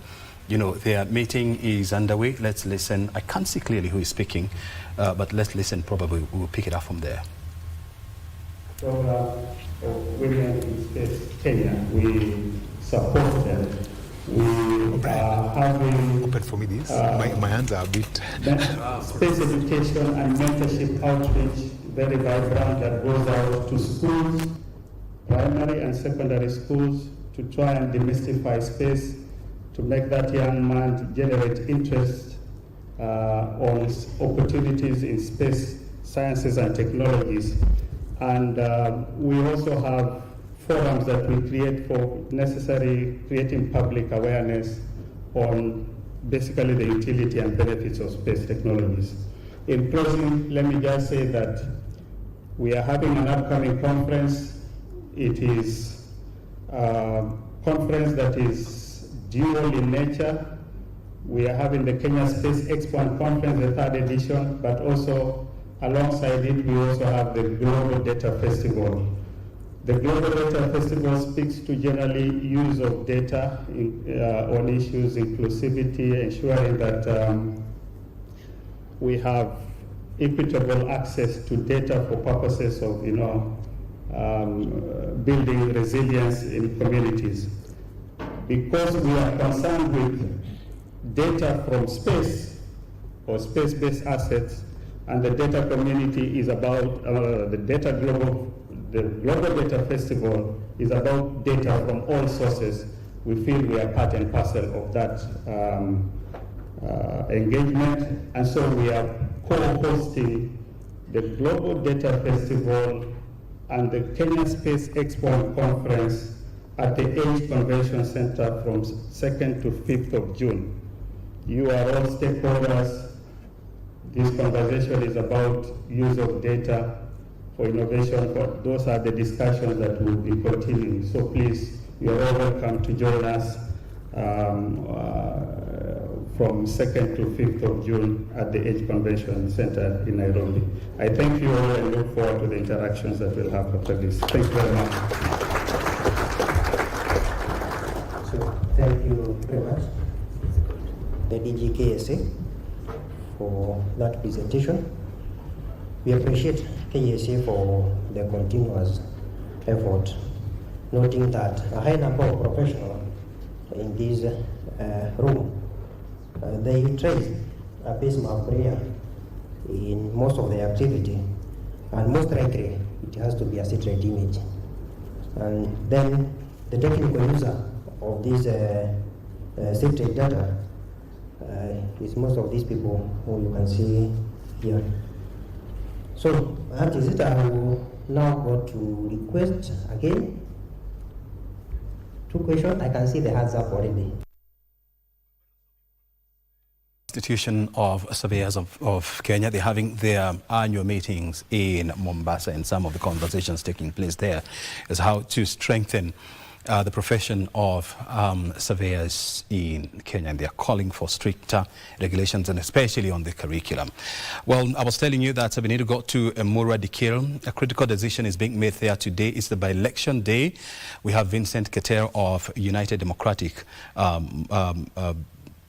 you know, their meeting is underway. Let's listen. I can't see clearly who is speaking, but let's listen. Probably we'll pick it up from there. So, Women in Space Kenya, we support them. We are having Open for me this. My hands are a bit. Space education and mentorship outreach, very vibrant, that goes out to schools, primary and secondary schools, to try and demystify space, to make that young man generate interest on opportunities in space sciences and technologies. And we also have forums that we create for creating public awareness on basically the utility and benefits of space technologies. In closing, let me just say that we are having an upcoming conference. It is a conference that is dual in nature. We are having the Kenya Space Expo and Conference, the 3rd edition, but also alongside it, we also have the Global Data Festival. The Global Data Festival speaks to generally use of data on issues inclusivity, ensuring that we have equitable access to data for purposes of, building resilience in communities. Because we are concerned with data from space or space-based assets, and the data community is about the Global Data Festival is about data from all sources. We feel we are part and parcel of that engagement, and so we are co-hosting the Global Data Festival and the Kenya Space Expo and Conference at the Age Convention Center from 2nd to 5th of June. You are all stakeholders. This conversation is about use of data for innovation. Those are the discussions that will be continuing. So please, you are all welcome to join us from 2nd to 5th of June at the Age Convention Center in Nairobi. I thank you all and look forward to the interactions that we'll have after this. Thank you very much. So, thank you very much, the DG KSA, for that presentation. We appreciate KSA for the continuous effort, noting that a high number of professionals in this room, they trace a base of prayer in most of their activity, and most likely it has to be a secret image. And then the technical user of this secret data is most of these people who you can see here. So that is it. I will now go to request again. 2 questions. I can see the hands up already. Institution of Surveyors of Kenya, they're having their annual meetings in Mombasa, and some of the conversations taking place there is how to strengthen the profession of surveyors in Kenya, and they are calling for stricter regulations, and especially on the curriculum. Well, I was telling you that we need to go to Murwa Dikir. A critical decision is being made there today. It's the by-election day. We have Vincent Keter of United Democratic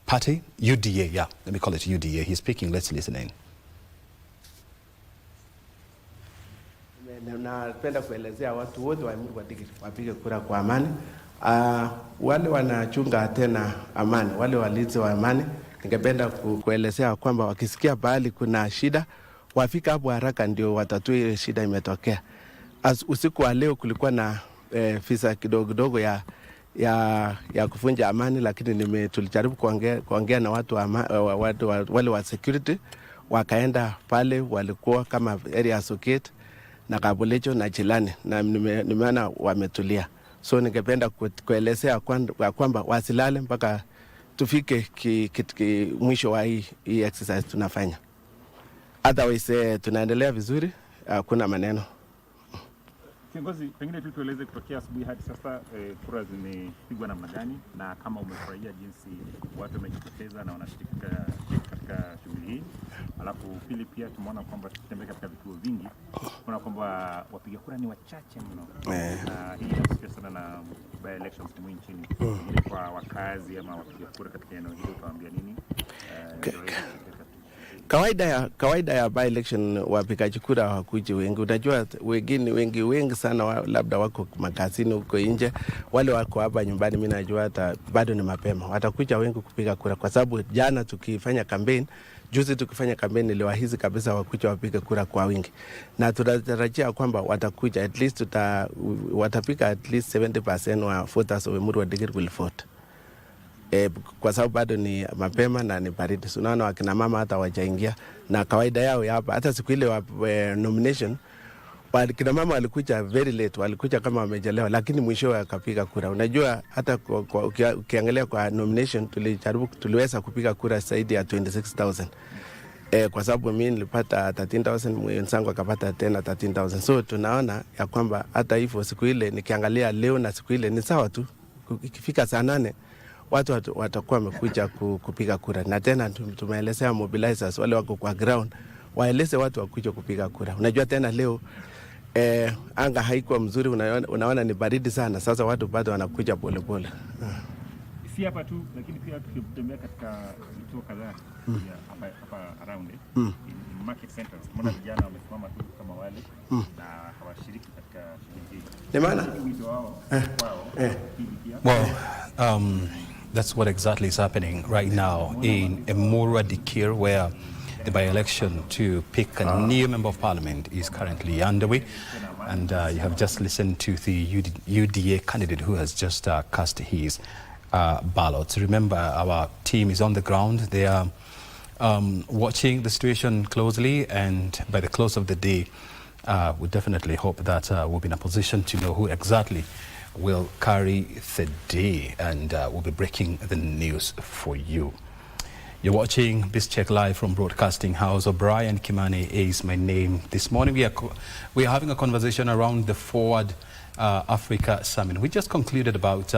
Party, UDA, yeah, let me call it UDA. He's speaking, let's listen in. Napenda kuelezea watu wote wapige kura kwa amani. Wale wanachunga tena amani, wale walinzi wa amani, ningependa kuelezea kwamba wakisikia bahali kuna shida, wafika hapo haraka ndio watatue shida imetokea. Usiku wa leo kulikuwa na visa kidogo ya kufunja amani, lakini tulijaribu kuongea na watu wale wa security, wakaenda pale, walikuwa kama area associate na Kabulecho na Chilani, na nimeona wametulia. So ningependa kuelezea kwamba wasilale mpaka tufike mwisho wa hii exercise tunafanya. Otherwise tunaendelea vizuri, kuna maneno. Kiongozi, pengine tu tueleze kutokea asubuhi hadi sasa kura zimepigwa namna gani, na kama umefurahia jinsi watu wamejitokeza na wanashiriki katika shughuli hii. Alafu pili pia tumeona kwamba tukitembea katika vituo vingi kuna kwamba wapiga kura ni wachache mno. Na hii inasifia sana na by elections timu nchini. Ile kwa wakazi ama wapiga kura katika eneo hilo utawaambia nini? Kawaida ya by election wapigaji kura hawakuji wengi. Unajua wengi sana labda wako makazini huko nje. Wale wako hapa nyumbani mimi najua hata bado ni mapema. Watakuja wengi kupiga kura kwa sababu jana juzi tukifanya campaign niliwahizi kabisa wakuja wapiga kura kwa wingi. Na tunatarajia kwamba watakuja at least watapiga at least 70% wa voters wa Murwa Dikir will vote. Kwa sababu bado ni mapema na ni baridi. Unaona wakina mama hata wajaingia, na kawaida yao hapa hata siku ile wa nomination wakina mama walikuja very late, walikuja kama wamechelewa, lakini mwisho wakapiga kura. Unajua hata ukiangalia kwa nomination tuliweza kupiga kura zaidi ya 26,000. Kwa sababu mimi nilipata 13,000, mwenzangu akapata tena 13,000. So tunaona ya kwamba hata hivyo siku ile nikiangalia leo na siku ile ni sawa tu. Ikifika saa 8 watu watakuwa wamekuja kupiga kura, na tena tumeelezea mobilizers wale wako kwa ground waeleze watu wakuja kupiga kura. Unajua tena leo anga haikuwa mzuri, unaona ni baridi sana. Sasa watu bado wanakuja polepole. Si hapa tu, lakini pia tukitembea katika vituo kadhaa hapa around market centers, mbona vijana wamesimama tu kama wale na hawashiriki katika shughuli hii? Ni maana well, that's what exactly is happening right now in Emurua Dikir, where the by-election to pick a new member of parliament is currently underway. And you have just listened to the UDA candidate who has just cast his ballot. Remember, our team is on the ground. They are watching the situation closely, and by the close of the day, we definitely hope that we'll be in a position to know who exactly will carry the day, and we'll be breaking the news for you. You're watching Biz Check live from Broadcasting House. O'Brien Kimani is my name. This morning we are having a conversation around the Forward Africa Summit. We just concluded about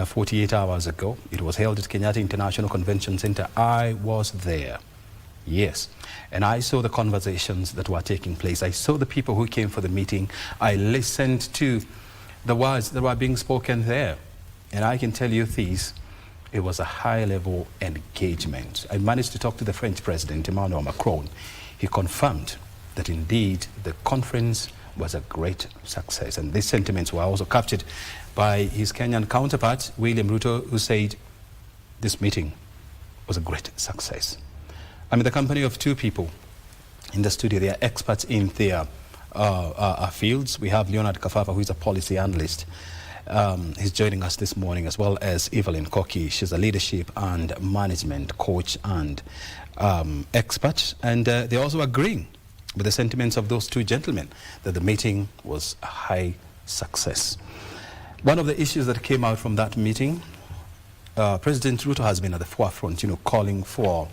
48 hours ago. It was held at Kenyatta International Convention Center. I was there. Yes. And I saw the conversations that were taking place. I saw the people who came for the meeting. I listened to the words that were being spoken there. And I can tell you this, it was a high-level engagement. I managed to talk to the French President, Emmanuel Macron. He confirmed that indeed the conference was a great success. And these sentiments were also captured by his Kenyan counterpart, William Ruto, who said this meeting was a great success. I'm in the company of two people in the studio. They are experts in their fields. We have Leonard Kafafa, who is a policy analyst. He's joining us this morning, as well as Evelyn Koki. She's a leadership and management coach and expert. And they're also agreeing with the sentiments of those two gentlemen that the meeting was a high success. One of the issues that came out from that meeting, President Ruto has been at the forefront, calling for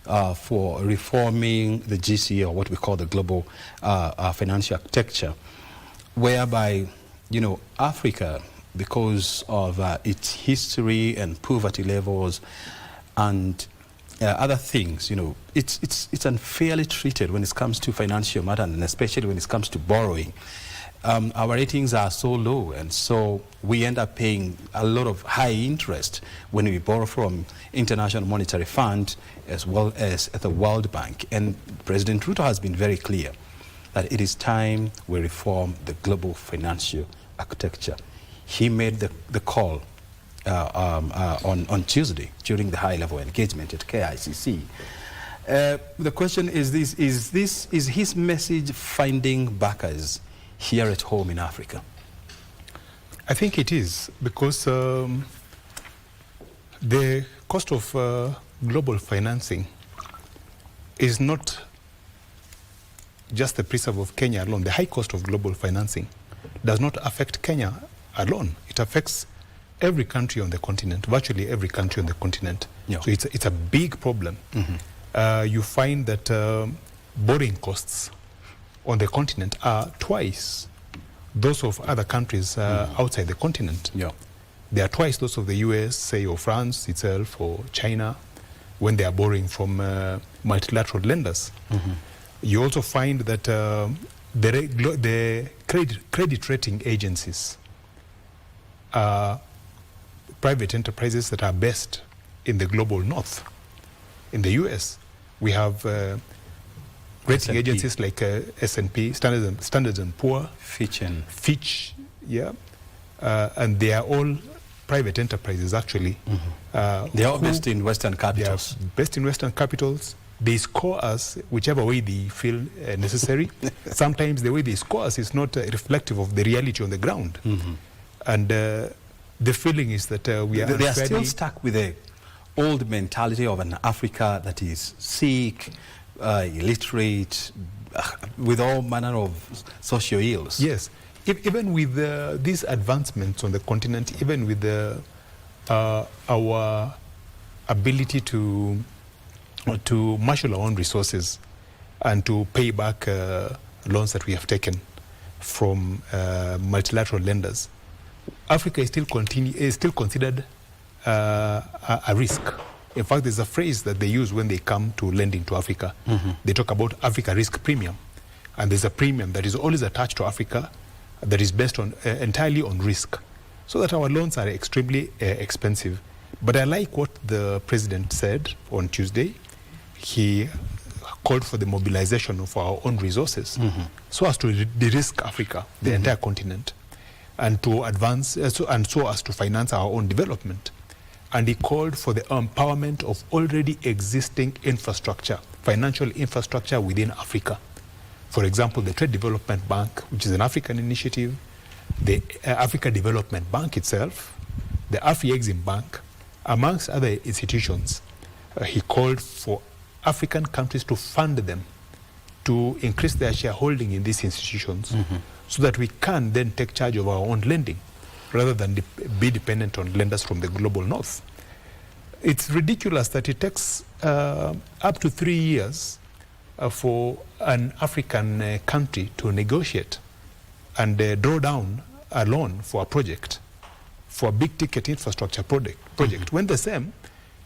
reforming the GCA, or what we call the global financial architecture, whereby, Africa, because of its history and poverty levels and other things, it's unfairly treated when it comes to financial matter, and especially when it comes to borrowing. Our ratings are so low, and so we end up paying a lot of high interest when we borrow from International Monetary Fund as well as at the World Bank. And President Ruto has been very clear that it is time we reform the global financial architecture. He made the call on Tuesday during the high-level engagement at KICC. The question is this: is his message finding backers here at home in Africa? I think it is, because the cost of global financing is not just the preserve of Kenya alone. The high cost of global financing does not affect Kenya alone. It affects every country on the continent, virtually every country on the continent. Yeah. So it's a big problem. Mm-hmm. You find that borrowing costs on the continent are twice those of other countries outside the continent. Yeah. They are twice those of the US, say, or France itself, or China, when they are borrowing from multilateral lenders. Mm-hmm. You also find that the credit rating agencies are private enterprises that are based in the global north. In the US, we have rating agencies like S&P, Standard & Poor, Fitch, yeah, and they are all private enterprises actually. Mm-hmm. They are based in Western capitals. They are based in Western capitals. They score us whichever way they feel necessary. Sometimes the way they score us is not reflective of the reality on the ground. Mm-hmm. And the feeling is that we are... They are still stuck with the old mentality of an Africa that is sick, illiterate, with all manner of social ills. Yes. Even with these advancements on the continent, even with our ability to marshal our own resources and to pay back loans that we have taken from multilateral lenders, Africa is still considered a risk. In fact, there's a phrase that they use when they come to lending to Africa. They talk about Africa risk premium. And there's a premium that is always attached to Africa that is based on entirely on risk. So that our loans are extremely expensive. But I like what the president said on Tuesday. He called for the mobilization of our own resources so as to de-risk Africa, the entire continent, and to advance, so as to finance our own development. And he called for the empowerment of already existing infrastructure, financial infrastructure within Africa. For example, the Trade Development Bank, which is an African initiative, the Africa Development Bank itself, the Afri-Exim Bank, amongst other institutions. He called for African countries to fund them, to increase their shareholding in these institutions, so that we can then take charge of our own lending, rather than be dependent on lenders from the global north. It's ridiculous that it takes up to 3 years for an African country to negotiate and draw down a loan for a project, for a big ticket infrastructure project, when the same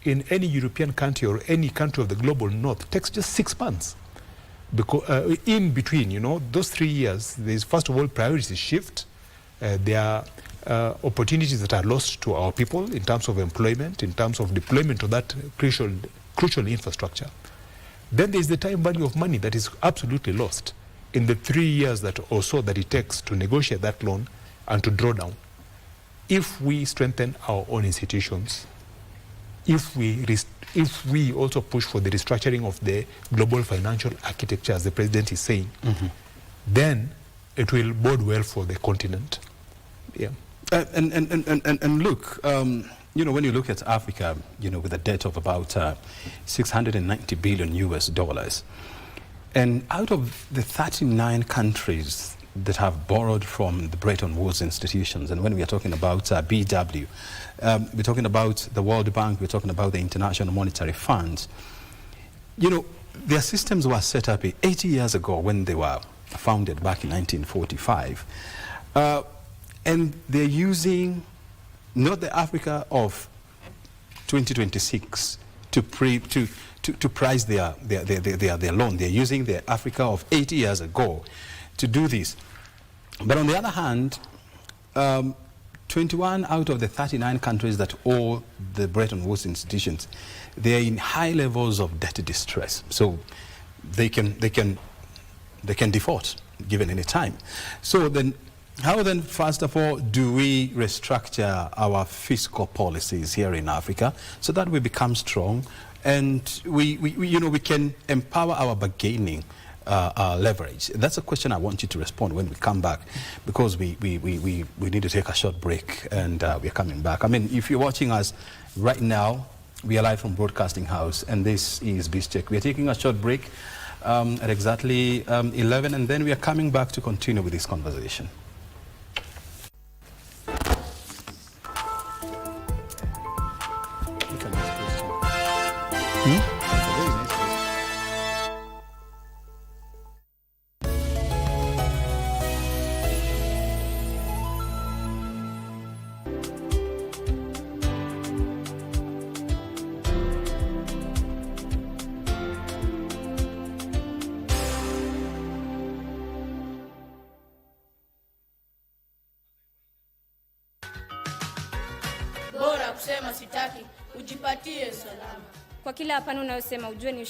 in any European country or any country of the global north takes just 6 months. Because in between, you know, those 3 years, there's first of all priorities shift. There are opportunities that are lost to our people in terms of employment, in terms of deployment of that crucial infrastructure. Then there's the time value of money that is absolutely lost in the 3 years that or so that it takes to negotiate that loan and to draw down. If we strengthen our own institutions, if we also push for the restructuring of the global financial architecture, as the president is saying, then it will bode well for the continent. Yeah. And look, you know, when you look at Africa, you know, with a debt of about $690 billion US, and out of the 39 countries that have borrowed from the Bretton Woods institutions, and when we are talking about BW, we're talking about the World Bank, we're talking about the International Monetary Fund, you know, their systems were set up 80 years ago when they were founded back in 1945. And they're using not the Africa of 2026 to price their loan. They're using the Africa of 80 years ago to do this. But on the other hand, 21 out of the 39 countries that owe the Bretton Woods institutions, they're in high levels of debt distress. So they can default given any time. So then, how then, first of all, do we restructure our fiscal policies here in Africa so that we become strong and we can empower our bargaining leverage? That's a question I want you to respond when we come back, because we need to take a short break and we're coming back. I mean, if you're watching us right now, we are live from Broadcasting House and this is Biz Check. We're taking a short break at exactly 11, and then we are coming back to continue with this conversation. Bora kusema sitaki, ujipatie salama. Kwa kila hapana unayosema ujue ni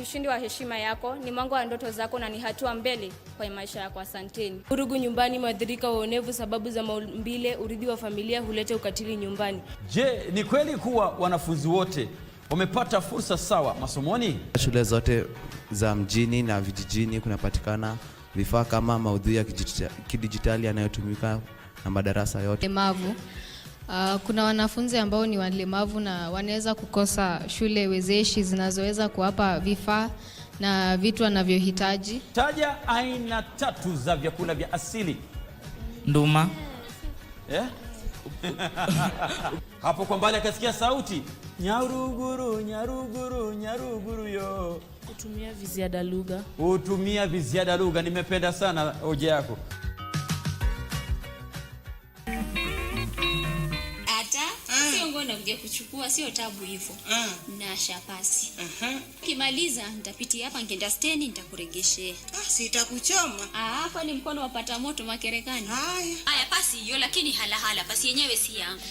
ushindi wa heshima yako, ni mwango wa ndoto zako na ni hatua mbele kwa maisha yako. Asanteni. Vurugu nyumbani, mwadhirika wa uonevu, sababu za maumbile, urithi wa familia huleta ukatili nyumbani. Je, ni kweli kuwa wanafunzi wote wamepata fursa sawa masomoni? Shule zote za mjini na vijijini kunapatikana vifaa kama maudhui ya kidijitali yanayotumika na madarasa yote. Walemavu. Kuna wanafunzi ambao ni walemavu na wanaweza kukosa shule wezeshi zinazoweza kuwapa vifaa na vitu wanavyohitaji. Taja aina 3 za vyakula vya asili. Nduma. Hapo kwa mbali akasikia sauti, nyaruguru, nyaruguru, nyaruguru yo. Utumia viziada lugha. Utumia viziada lugha. Nimependa sana hoja yako. nakuja kuchukua, sio tabu hivyo. Na shapasi. Kimaliza nitapitia hapa nkienda steni nitakuregeshea. Sitakuchoma. Hapa ni mkono wapata moto makerekani. Haya pasi hiyo, lakini hala pasi yenyewe si yangu.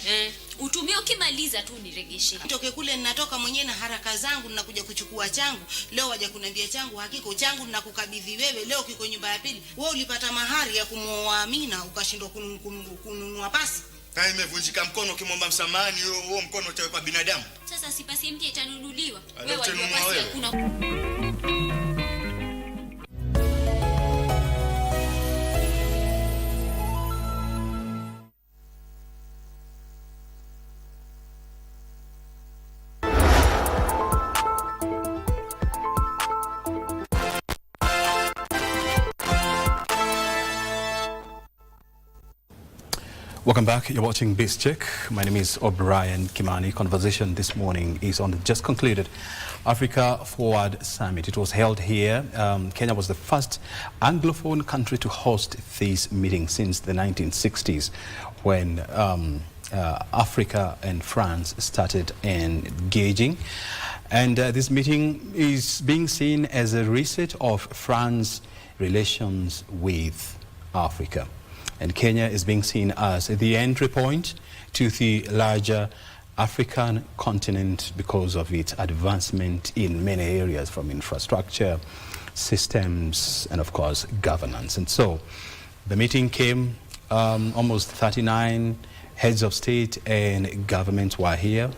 Utumie ukimaliza tu niregeshe. Toke kule ninatoka mwenyewe na haraka zangu ninakuja kuchukua changu. Leo waje kuniambia changu hakiko changu ninakukabidhi wewe. Leo kiko nyumba ya pili. Wewe ulipata mahari ya kumuoa Amina ukashindwa kununua pasi. Imevunjika mkono ukimwomba msamahani, huo mkono utawekwa binadamu. Sasa si pasi mpya itanunuliwa. Wewe wajua pasi hakuna. Welcome back. You're watching Biz Check. My name is O'Brien Kimani. Conversation this morning is on the just concluded Africa Forward Summit. It was held here. Kenya was the first Anglophone country to host this meeting since the 1960s when Africa and France started engaging. And this meeting is being seen as a reset of France's relations with Africa. And Kenya is being seen as the entry point to the larger African continent because of its advancement in many areas, from infrastructure, systems, and of course governance. And so the meeting came, almost 39 heads of state and government were here,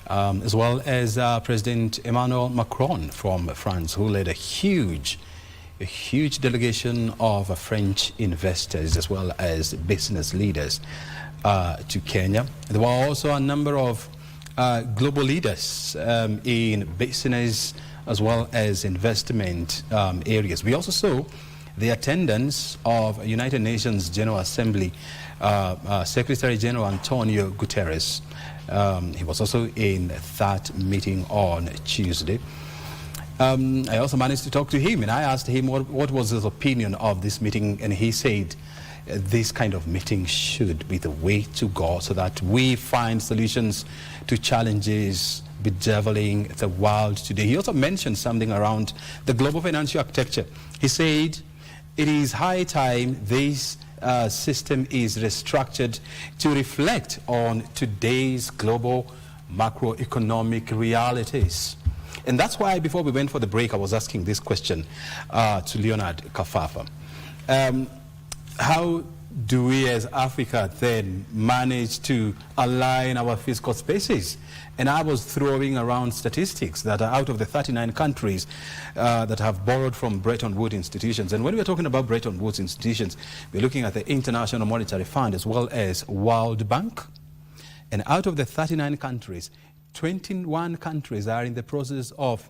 as well as President Emmanuel Macron from France, who led a huge delegation of French investors as well as business leaders to Kenya. There were also a number of global leaders in business as well as investment areas. We also saw the attendance of United Nations General Assembly Secretary General Antonio Guterres. He was also in that meeting on Tuesday. I also managed to talk to him, and I asked him what was his opinion of this meeting, and he said this kind of meeting should be the way to go so that we find solutions to challenges bedeviling the world today. He also mentioned something around the global financial architecture. He said it is high time this system is restructured to reflect on today's global macroeconomic realities. And that's why before we went for the break, I was asking this question to Leonard Kafafa. How do we as Africa then manage to align our fiscal spaces? And I was throwing around statistics that are out of the 39 countries that have borrowed from Bretton Woods institutions. And when we're talking about Bretton Woods institutions, we're looking at the International Monetary Fund as well as World Bank. And out of the 39 countries, 21 countries are in the process of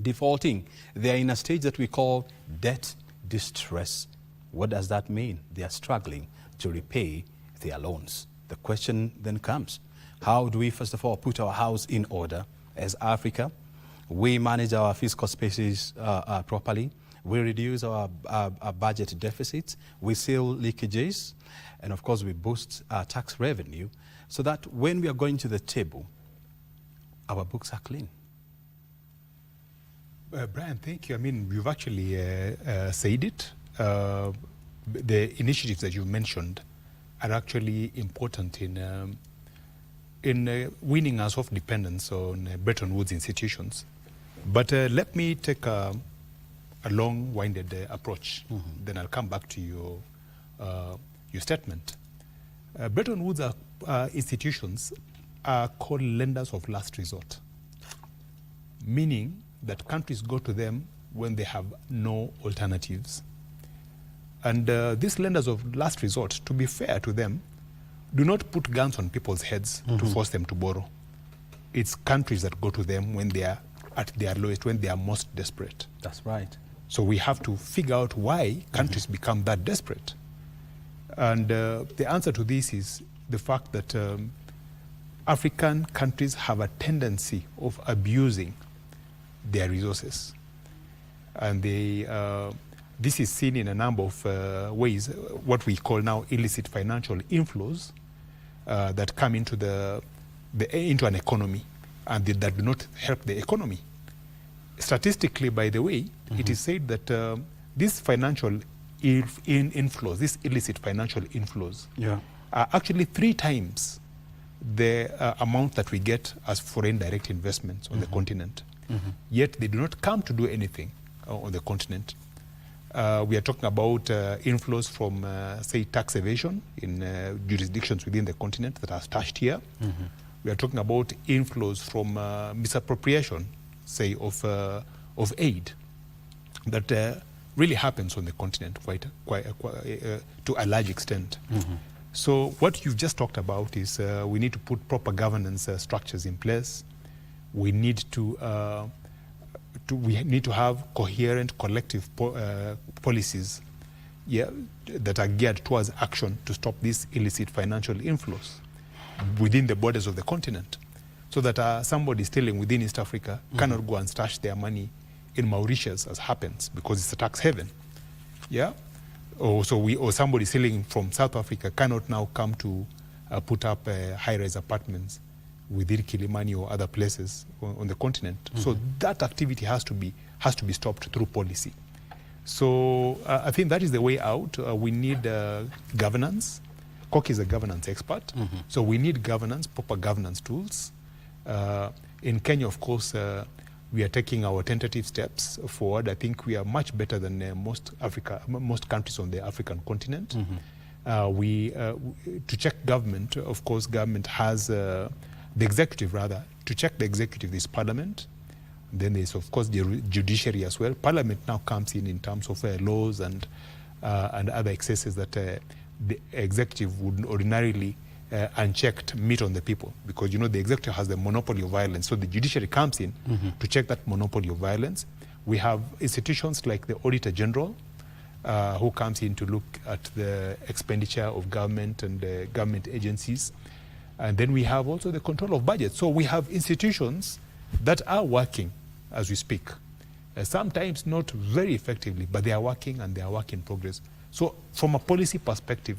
defaulting. They are in a stage that we call debt distress. What does that mean? They are struggling to repay their loans. The question then comes, how do we first of all put our house in order as Africa? We manage our fiscal spaces properly. We reduce our budget deficits. We seal leakages. And of course we boost our tax revenue so that when we are going to the table, our books are clean. Brian, thank you. I mean, you've actually said it. The initiatives that you mentioned are actually important in weaning us off dependence on Bretton Woods institutions. But let me take a long-winded approach. Then I'll come back to your statement. Bretton Woods institutions are called lenders of last resort, meaning that countries go to them when they have no alternatives. And these lenders of last resort, to be fair to them, do not put guns on people's heads to force them to borrow. It's countries that go to them when they are at their lowest, when they are most desperate. That's right. So we have to figure out why countries become that desperate. And the answer to this is the fact that African countries have a tendency of abusing their resources. And this is seen in a number of ways, what we call now illicit financial inflows that come into the into an economy, and that do not help the economy. Statistically, by the way, it is said that these financial inflows, these illicit financial inflows, are actually 3 times the amount that we get as foreign direct investments on the continent. Yet they do not come to do anything on the continent. We are talking about inflows from, say, tax evasion in jurisdictions within the continent that are touched here. We are talking about inflows from misappropriation, say, of aid that really happens on the continent quite to a large extent. So what you've just talked about is we need to put proper governance structures in place. We need to have coherent collective policies that are geared towards action to stop these illicit financial inflows within the borders of the continent, so that somebody stealing within East Africa cannot go and stash their money in Mauritius, as happens, because it's a tax haven. Or somebody stealing from South Africa cannot now come to put up high-rise apartments within Kimani or other places on the continent. So that activity has to be stopped through policy. So I think that is the way out. We need governance. Koki is a governance expert. So we need governance, proper governance tools. In Kenya, of course, we are taking our tentative steps forward. I think we are much better than most countries on the African continent. To check government, of course, government has the executive, rather, to check the executive is parliament. Then there's, of course, the judiciary as well. Parliament now comes in terms of laws and other excesses that the executive would ordinarily unchecked meet on the people, because the executive has the monopoly of violence. So the judiciary comes in to check that monopoly of violence. We have institutions like the Auditor General, who comes in to look at the expenditure of government and government agencies. And then we have also the control of budget. So we have institutions that are working as we speak. Sometimes not very effectively, but they are working, and they are work in progress. So from a policy perspective,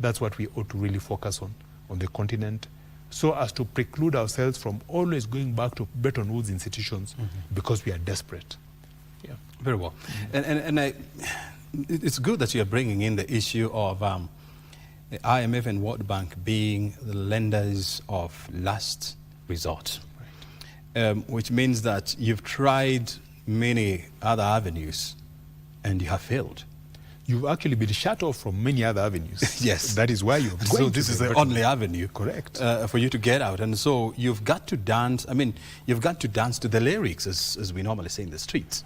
that's what we ought to really focus on the continent, so as to preclude ourselves from always going back to Bretton Woods institutions because we are desperate. Very well. And it's good that you're bringing in the issue of the IMF and World Bank being the lenders of last resort, which means that you've tried many other avenues and you have failed. You've actually been shut off from many other avenues. Yes. That is why you're going So this is the only avenue. Correct. For you to get out. And so you've got to dance, you've got to dance to the lyrics, as we normally say in the streets.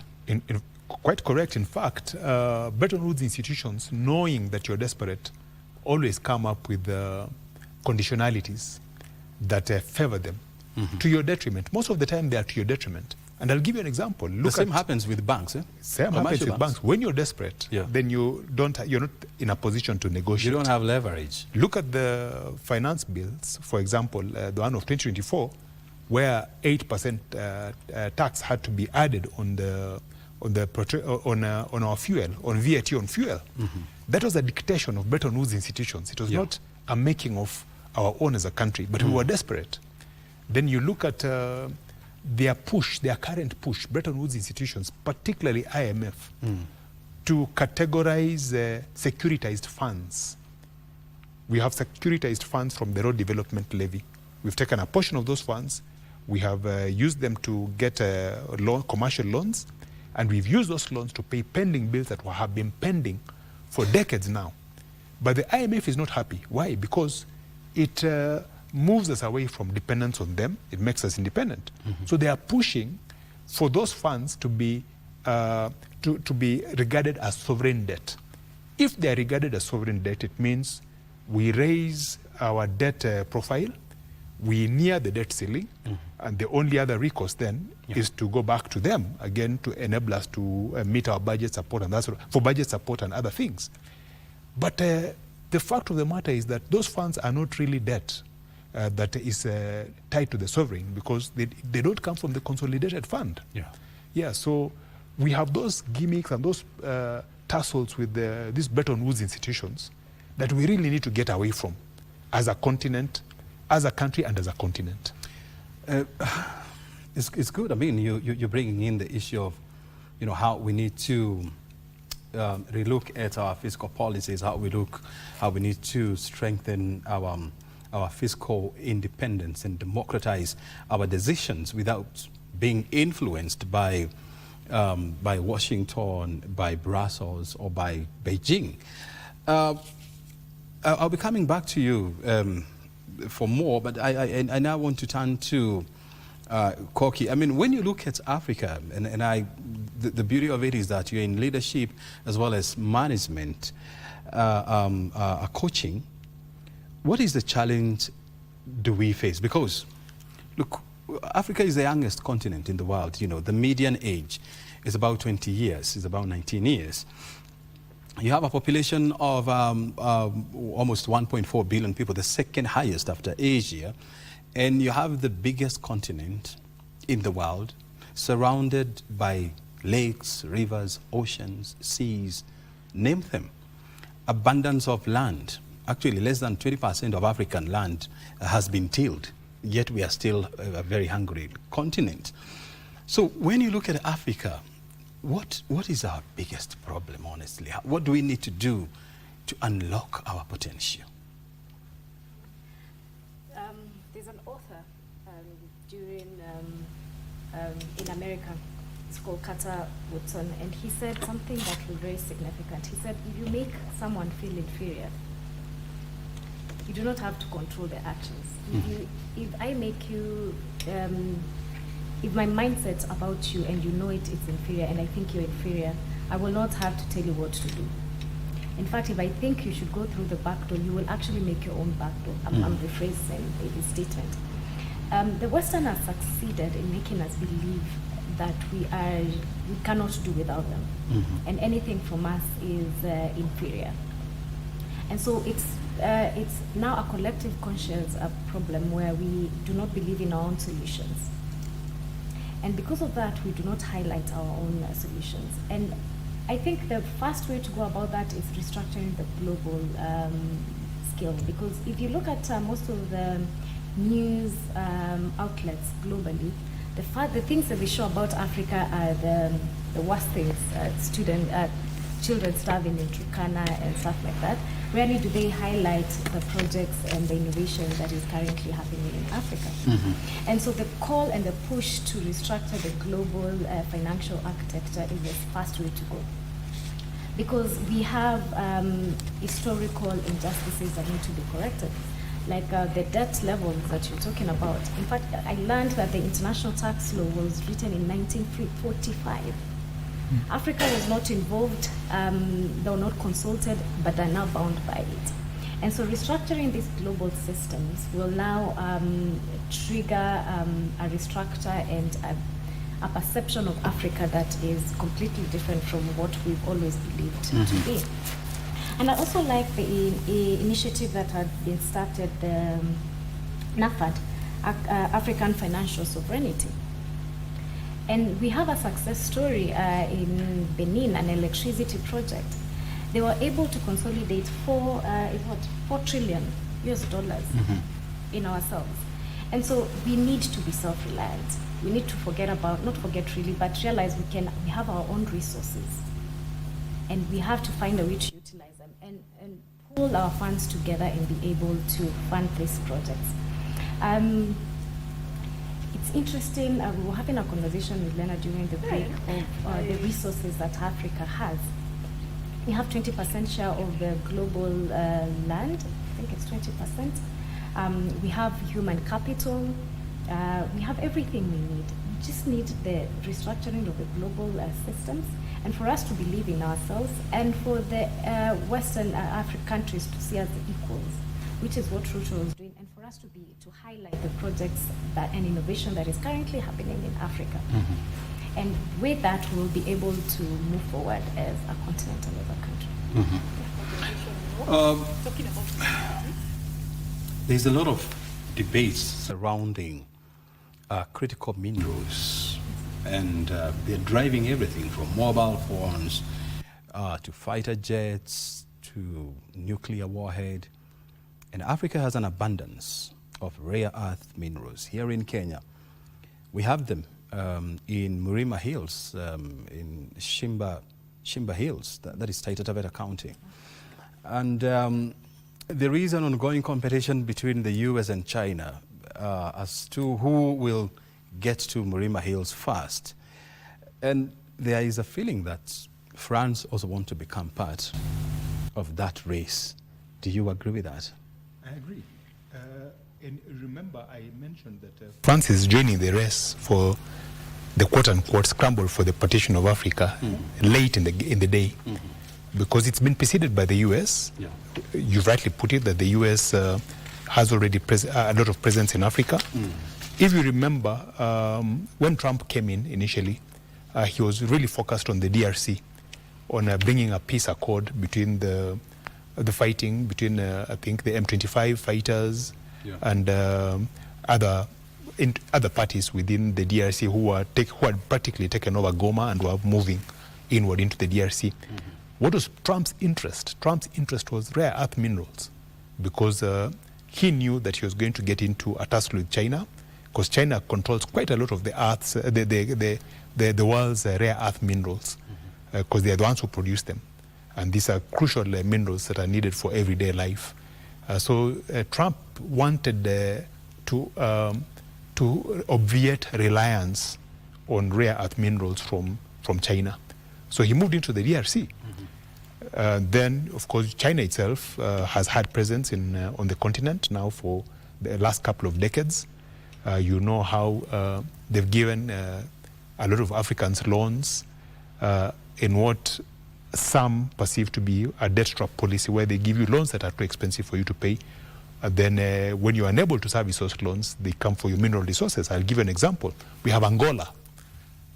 Quite correct. In fact, Bretton Woods institutions, knowing that you're desperate, always come up with conditionalities that favor them to your detriment. Most of the time, they are to your detriment. And I'll give you an example. The same happens with banks. Same happens with banks. When you're desperate, then you're not in a position to negotiate. You don't have leverage. Look at the finance bills, for example, the one of 2024, where 8% tax had to be added on our fuel, on VAT on fuel. That was a dictation of Bretton Woods institutions. It was not a making of our own as a country, but we were desperate. Then you look at their current push, Bretton Woods institutions, particularly IMF, to categorize securitized funds. We have securitized funds from the road development levy. We've taken a portion of those funds. We have used them to get commercial loans, and we've used those loans to pay pending bills that have been pending for decades now. But the IMF is not happy. Why? Because it moves us away from dependence on them. It makes us independent. So they are pushing for those funds to be regarded as sovereign debt. If they are regarded as sovereign debt, it means we raise our debt profile, we near the debt ceiling, and the only other recourse then is to go back to them again to enable us to meet our budget support and for budget support and other things. But the fact of the matter is that those funds are not really debt that is tied to the sovereign, because they don't come from the consolidated fund. So we have those gimmicks and those tussles with these Bretton Woods institutions that we really need to get away from as a continent, as a country and as a continent? It's good. I mean, you're bringing in the issue of, how we need to relook at our fiscal policies, how we need to strengthen our fiscal independence and democratize our decisions without being influenced by Washington, by Brussels, or by Beijing. I'll be coming back to you for more, but I now want to turn to Koki. I mean, when you look at Africa, and the beauty of it is that you're in leadership as well as management, coaching. What is the challenge do we face? Because, look, Africa is the youngest continent in the world. The median age is about 20 years, is about 19 years. You have a population of almost 1.4 billion people, the second highest after Asia. And you have the biggest continent in the world, surrounded by lakes, rivers, oceans, seas, name them. Abundance of land. Actually, less than 20% of African land has been tilled, yet we are still a very hungry continent. So when you look at Africa, what is our biggest problem, honestly? What do we need to do to unlock our potential? There's an author in America. It's called Carter Woodson, and he said something that was very significant. He said, if you make someone feel inferior, you do not have to control their actions. If I make you, if my mindset about you and you know it's inferior and I think you're inferior, I will not have to tell you what to do. In fact, if I think you should go through the back door, you will actually make your own back door. I'm rephrasing the statement. The Westerners succeeded in making us believe that we cannot do without them, and anything from us is inferior. And so it's now a collective conscience problem where we do not believe in our own solutions. And because of that, we do not highlight our own solutions. And I think the first way to go about that is restructuring the global scale. Because if you look at most of the news outlets globally, the things that they show about Africa are the worst things, children starving in Turkana and stuff like that. Rarely do they highlight the projects and the innovation that is currently happening in Africa. And so the call and the push to restructure the global financial architecture is the first way to go. Because we have historical injustices that need to be corrected, like the debt levels that you're talking about. In fact, I learned that the international tax law was written in 1945. Africa was not involved, they were not consulted, but they're now bound by it. And so restructuring these global systems will now trigger a restructure and a perception of Africa that is completely different from what we've always believed to be. And I also like the initiative that had been started, NAFAD, African Financial Sovereignty. And we have a success story in Benin, an electricity project. They were able to consolidate $4 trillion in ourselves. And so we need to be self-reliant. We need to not forget really, but realize we have our own resources. And we have to find a way to utilize them and pull our funds together and be able to fund these projects. It's interesting, we were having a conversation with Lena during the break of the resources that Africa has. We have 20% share of the global land, I think it's 20%. We have human capital, we have everything we need. We just need the restructuring of the global systems, and for us to believe in ourselves, and for the Western African countries to see us as equals, which is what Ruto is doing, and for us to highlight the projects and innovation that is currently happening in Africa. And with that, we'll be able to move forward as a continental level country. There's a lot of debates surrounding critical minerals, and they're driving everything from mobile phones to fighter jets to nuclear warhead. And Africa has an abundance. of rare earth minerals here in Kenya. We have them in Murima Hills, in Shimba Hills, that is Taita Taveta County. And there is an ongoing competition between the US and China as to who will get to Murima Hills first. And there is a feeling that France also wants to become part of that race. Do you agree with that? I agree. And remember, I mentioned that France is joining the race for the quote-unquote scramble for the partition of Africa late in the day, because it's been preceded by the US. Yeah. You rightly put it that the US has already a lot of presence in Africa. If you remember, when Trump came in initially, he was really focused on the DRC, on bringing a peace accord between the fighting between, I think, the M25 fighters and other parties within the DRC who had practically taken over Goma and were moving inward into the DRC. What was Trump's interest? Trump's interest was rare earth minerals, because he knew that he was going to get into a tussle with China, because China controls quite a lot of the earth's, the world's rare earth minerals, because they are the ones who produce them. And these are crucial minerals that are needed for everyday life. So Trump wanted to obviate reliance on rare earth minerals from China. So he moved into the DRC. Then, of course, China itself has had presence on the continent now for the last couple of decades. You know how they've given a lot of Africans loans in what some perceive to be a debt trap policy, where they give you loans that are too expensive for you to pay. Then when you are unable to service those loans, they come for your mineral resources. I'll give you an example. We have Angola.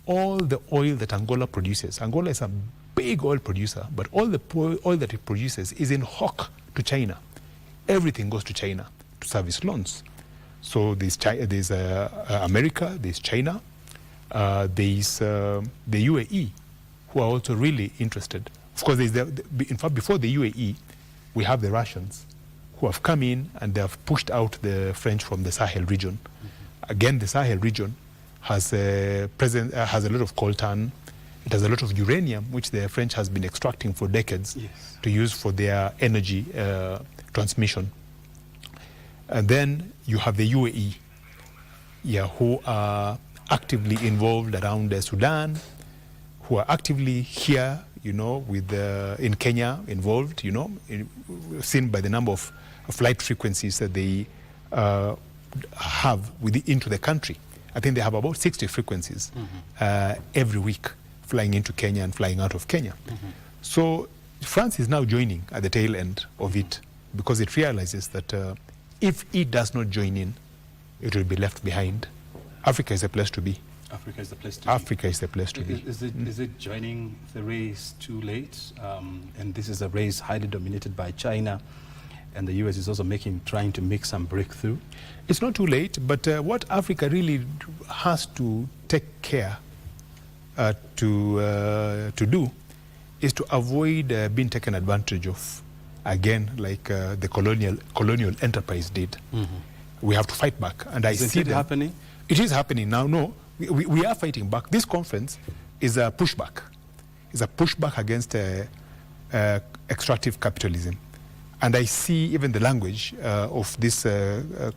All the oil that Angola produces, Angola is a big oil producer, but all the oil that it produces is in hock to China. Everything goes to China to service loans. So there's America, there's China, there's the UAE, who are also really interested. Of course, in fact, before the UAE, we have the Russians, who have come in and they have pushed out the French from the Sahel region. Again, the Sahel region has a lot of coltan. It has a lot of uranium, which the French has been extracting for decades to use for their energy transmission. And then you have the UAE, who are actively involved around Sudan, who are actively here, with in Kenya involved, seen by the number of flight frequencies that they have into the country. I think they have about 60 frequencies every week flying into Kenya and flying out of Kenya. So France is now joining at the tail end of it, because it realizes that if it does not join in, it will be left behind. Africa is a place to be. Africa is the place to Africa is the place to be. Is it joining the race too late? And this is a race highly dominated by China, and the US is also trying to make some breakthrough. It's not too late, but what Africa really has to take care to do is to avoid being taken advantage of, again, like the colonial enterprise did. We have to fight back, and I see it happening. It is happening now. No, we are fighting back. This conference is a pushback. It's a pushback against extractive capitalism. And I see even the language of this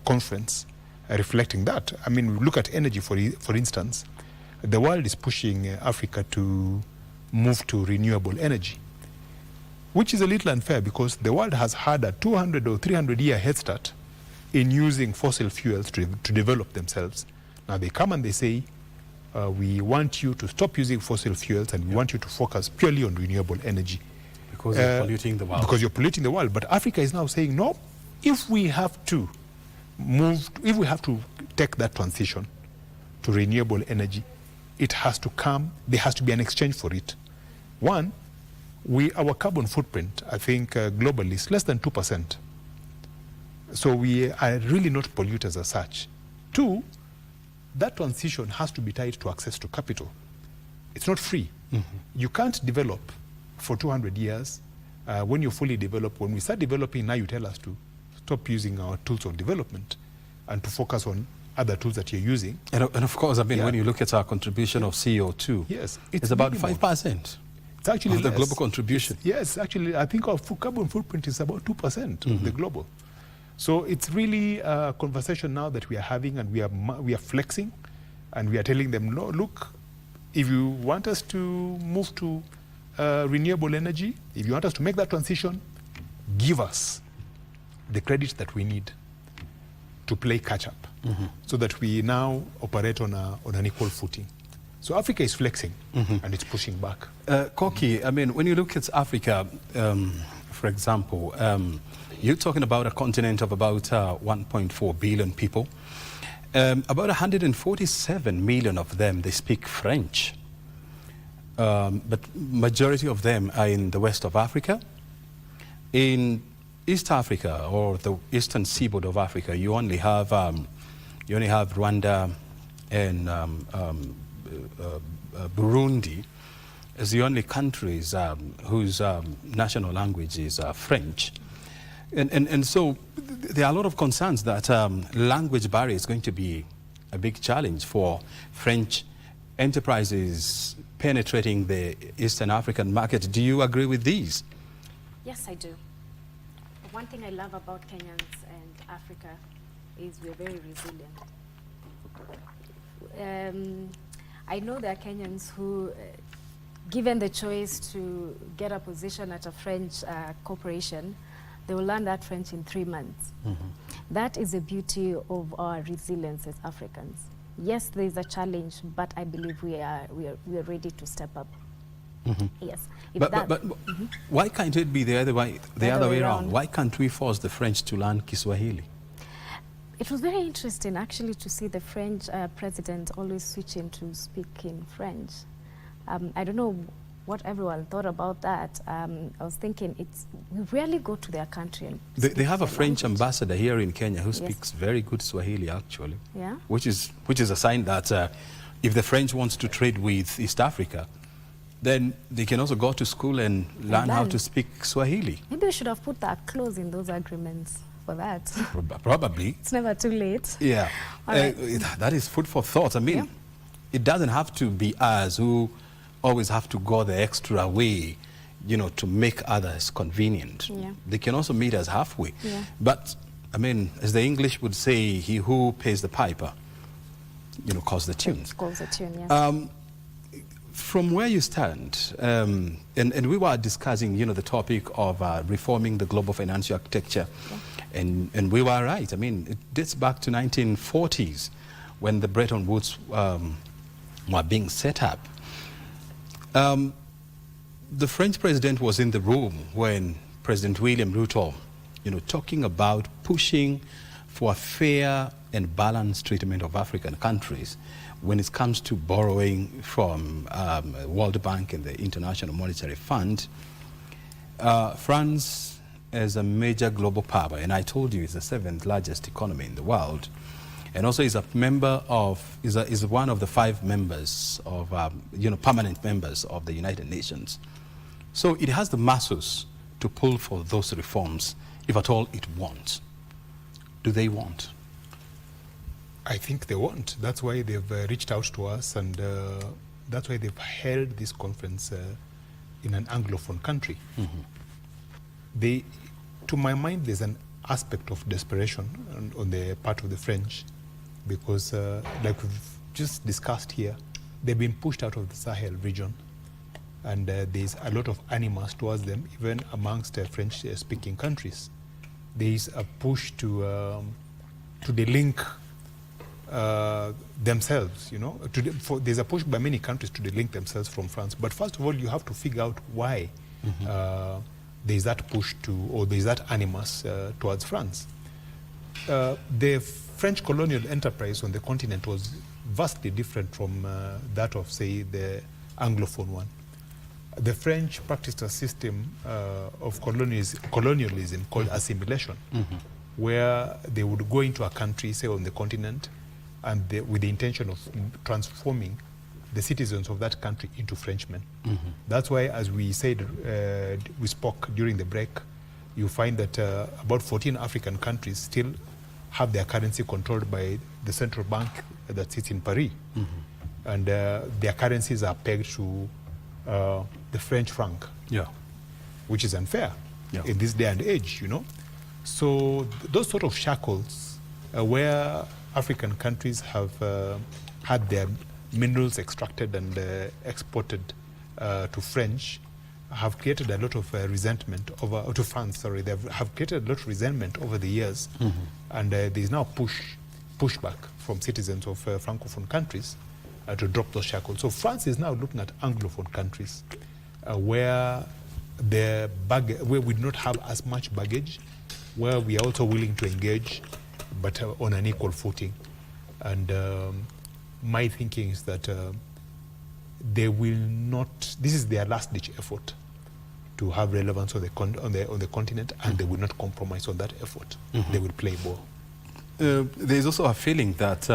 conference reflecting that. I mean, look at energy, for instance. The world is pushing Africa to move to renewable energy, which is a little unfair, because the world has had a 200 or 300-year head start in using fossil fuels to develop themselves. Now they come and they say, we want you to stop using fossil fuels, and we want you to focus purely on renewable energy. Because you're polluting the world. Because you're polluting the world. But Africa is now saying, no, if we have to take that transition to renewable energy, it has to come, there has to be an exchange for it. One, our carbon footprint, I think globally, is less than 2%. So we are really not polluters as such. Two, that transition has to be tied to access to capital. It's not free. You can't develop for 200 years. When you're fully developed, when we start developing, now you tell us to stop using our tools of development. and to focus on other tools that you're using. And of course, I mean, when you look at our contribution of CO2, yes, it's about minimal. 5%. It's actually of the less. global contribution. Yes, actually, I think our carbon footprint is about 2% of the global. So it's really a conversation now that we are having, and we are flexing, and we are telling them, no, look, if you want us to move to renewable energy, if you want us to make that transition, give us the credit that we need to play catch up, so that we now operate on an equal footing. So Africa is flexing, and it's pushing back. Koki, I mean, when you look at Africa, for example, you're talking about a continent of about 1.4 billion people. About 147 million of them, they speak French. But majority of them are in the west of Africa. In East Africa, or the eastern seaboard of Africa, you only have Rwanda and Burundi as the only countries whose national language is French. And so there are a lot of concerns that language barrier is going to be a big challenge for French enterprises penetrating the Eastern African market. Do you agree with these? Yes, I do. One thing I love about Kenyans and Africa is we're very resilient. I know there are Kenyans who, given the choice to get a position at a French corporation, they will learn that French in 3 months. That is the beauty of our resilience as Africans. Yes, there is a challenge, but I believe we are ready to step up. Yes. But why can't it be the other way around? Why can't we force the French to learn Kiswahili? It was very interesting actually to see the French president always switching to speaking French. I don't know what everyone thought about that. I was thinking we rarely go to their country and they have a French ambassador here in Kenya who speaks very good Swahili actually. Yeah. Which is a sign that if the French wants to trade with East Africa, then they can also go to school and learn how to speak Swahili. Maybe we should have put that clause in those agreements for that. Probably. It's never too late. Yeah. That is food for thought. I mean, it doesn't have to be us who always have to go the extra way, you know, to make others convenient. Yeah. They can also meet us halfway. Yeah. But, I mean, as the English would say, he who pays the piper, you know, calls the tune. Calls the tune, yes. From where you stand, and we were discussing, you know, the topic of reforming the global financial architecture, and we were right. I mean, it dates back to 1940s when the Bretton Woods were being set up. The French president was in the room when President William Ruto, you know, talking about pushing for a fair and balanced treatment of African countries when it comes to borrowing from World Bank and the International Monetary Fund. France is a major global power, and I told you it's the 7th largest economy in the world, and also is a member of, is one of the 5 members of, you know, permanent members of the United Nations. So it has the muscles to pull for those reforms, if at all it wants. Do they want? I think they want. That's why they've reached out to us, and that's why they've held this conference in an Anglophone country. To my mind, there's an aspect of desperation on the part of the French, because like we've just discussed here, they've been pushed out of the Sahel region, and there's a lot of animus towards them, even amongst French-speaking countries. There's a push to delink themselves, you know. There's a push by many countries to delink themselves from France. But first of all, you have to figure out why there's that push to, or there's that animus towards France. The French colonial enterprise on the continent was vastly different from that of, say, the Anglophone one. The French practiced a system of colonialism called assimilation, where they would go into a country, say on the continent, and with the intention of transforming the citizens of that country into Frenchmen. That's why, as we said, we spoke during the break, you find that about 14 African countries still have their currency controlled by the central bank that sits in Paris. And their currencies are pegged to the French franc, which is unfair in this day and age, you know. So those sort of shackles where African countries have had their minerals extracted and exported to French have created a lot of resentment over, to France, sorry, they have created a lot of resentment over the years. And there is now pushback from citizens of Francophone countries to drop those shackles. So France is now looking at Anglophone countries where we do not have as much baggage, where we are also willing to engage, but on an equal footing. And my thinking is that they will not, this is their last ditch effort to have relevance on the continent, and they will not compromise on that effort. They will play ball. There is also a feeling that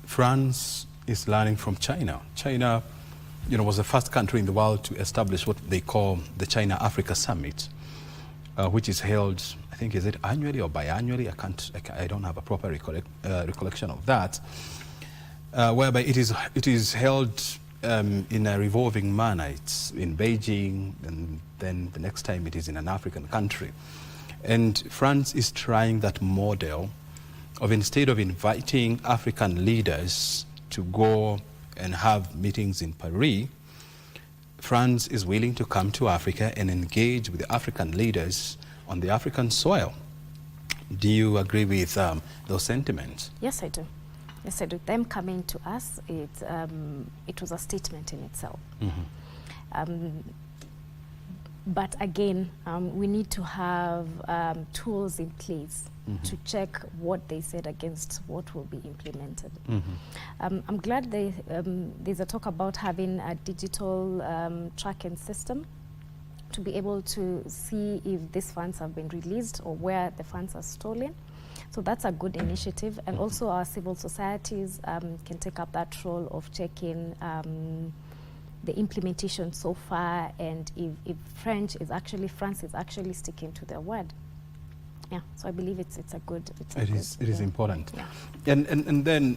France is learning from China. China, you know, was the first country in the world to establish what they call the China-Africa Summit, which is held, I think, is it annually or biannually? I don't have a proper recollection of that, whereby it is held in a revolving manner. It's in Beijing, and then the next time it is in an African country. And France is trying that model of, instead of inviting African leaders to go and have meetings in Paris, France is willing to come to Africa and engage with the African leaders on the African soil. Do you agree with those sentiments? Yes, I do. Yes, I do. Them coming to us, it was a statement in itself. But again, we need to have tools in place to check what they said against what will be implemented. I'm glad there's a talk about having a digital tracking system to be able to see if these funds have been released or where the funds are stolen. So that's a good initiative. And also our civil societies can take up that role of checking the implementation so far, and if France is actually sticking to their word. Yeah, so I believe it is important. Yeah. And then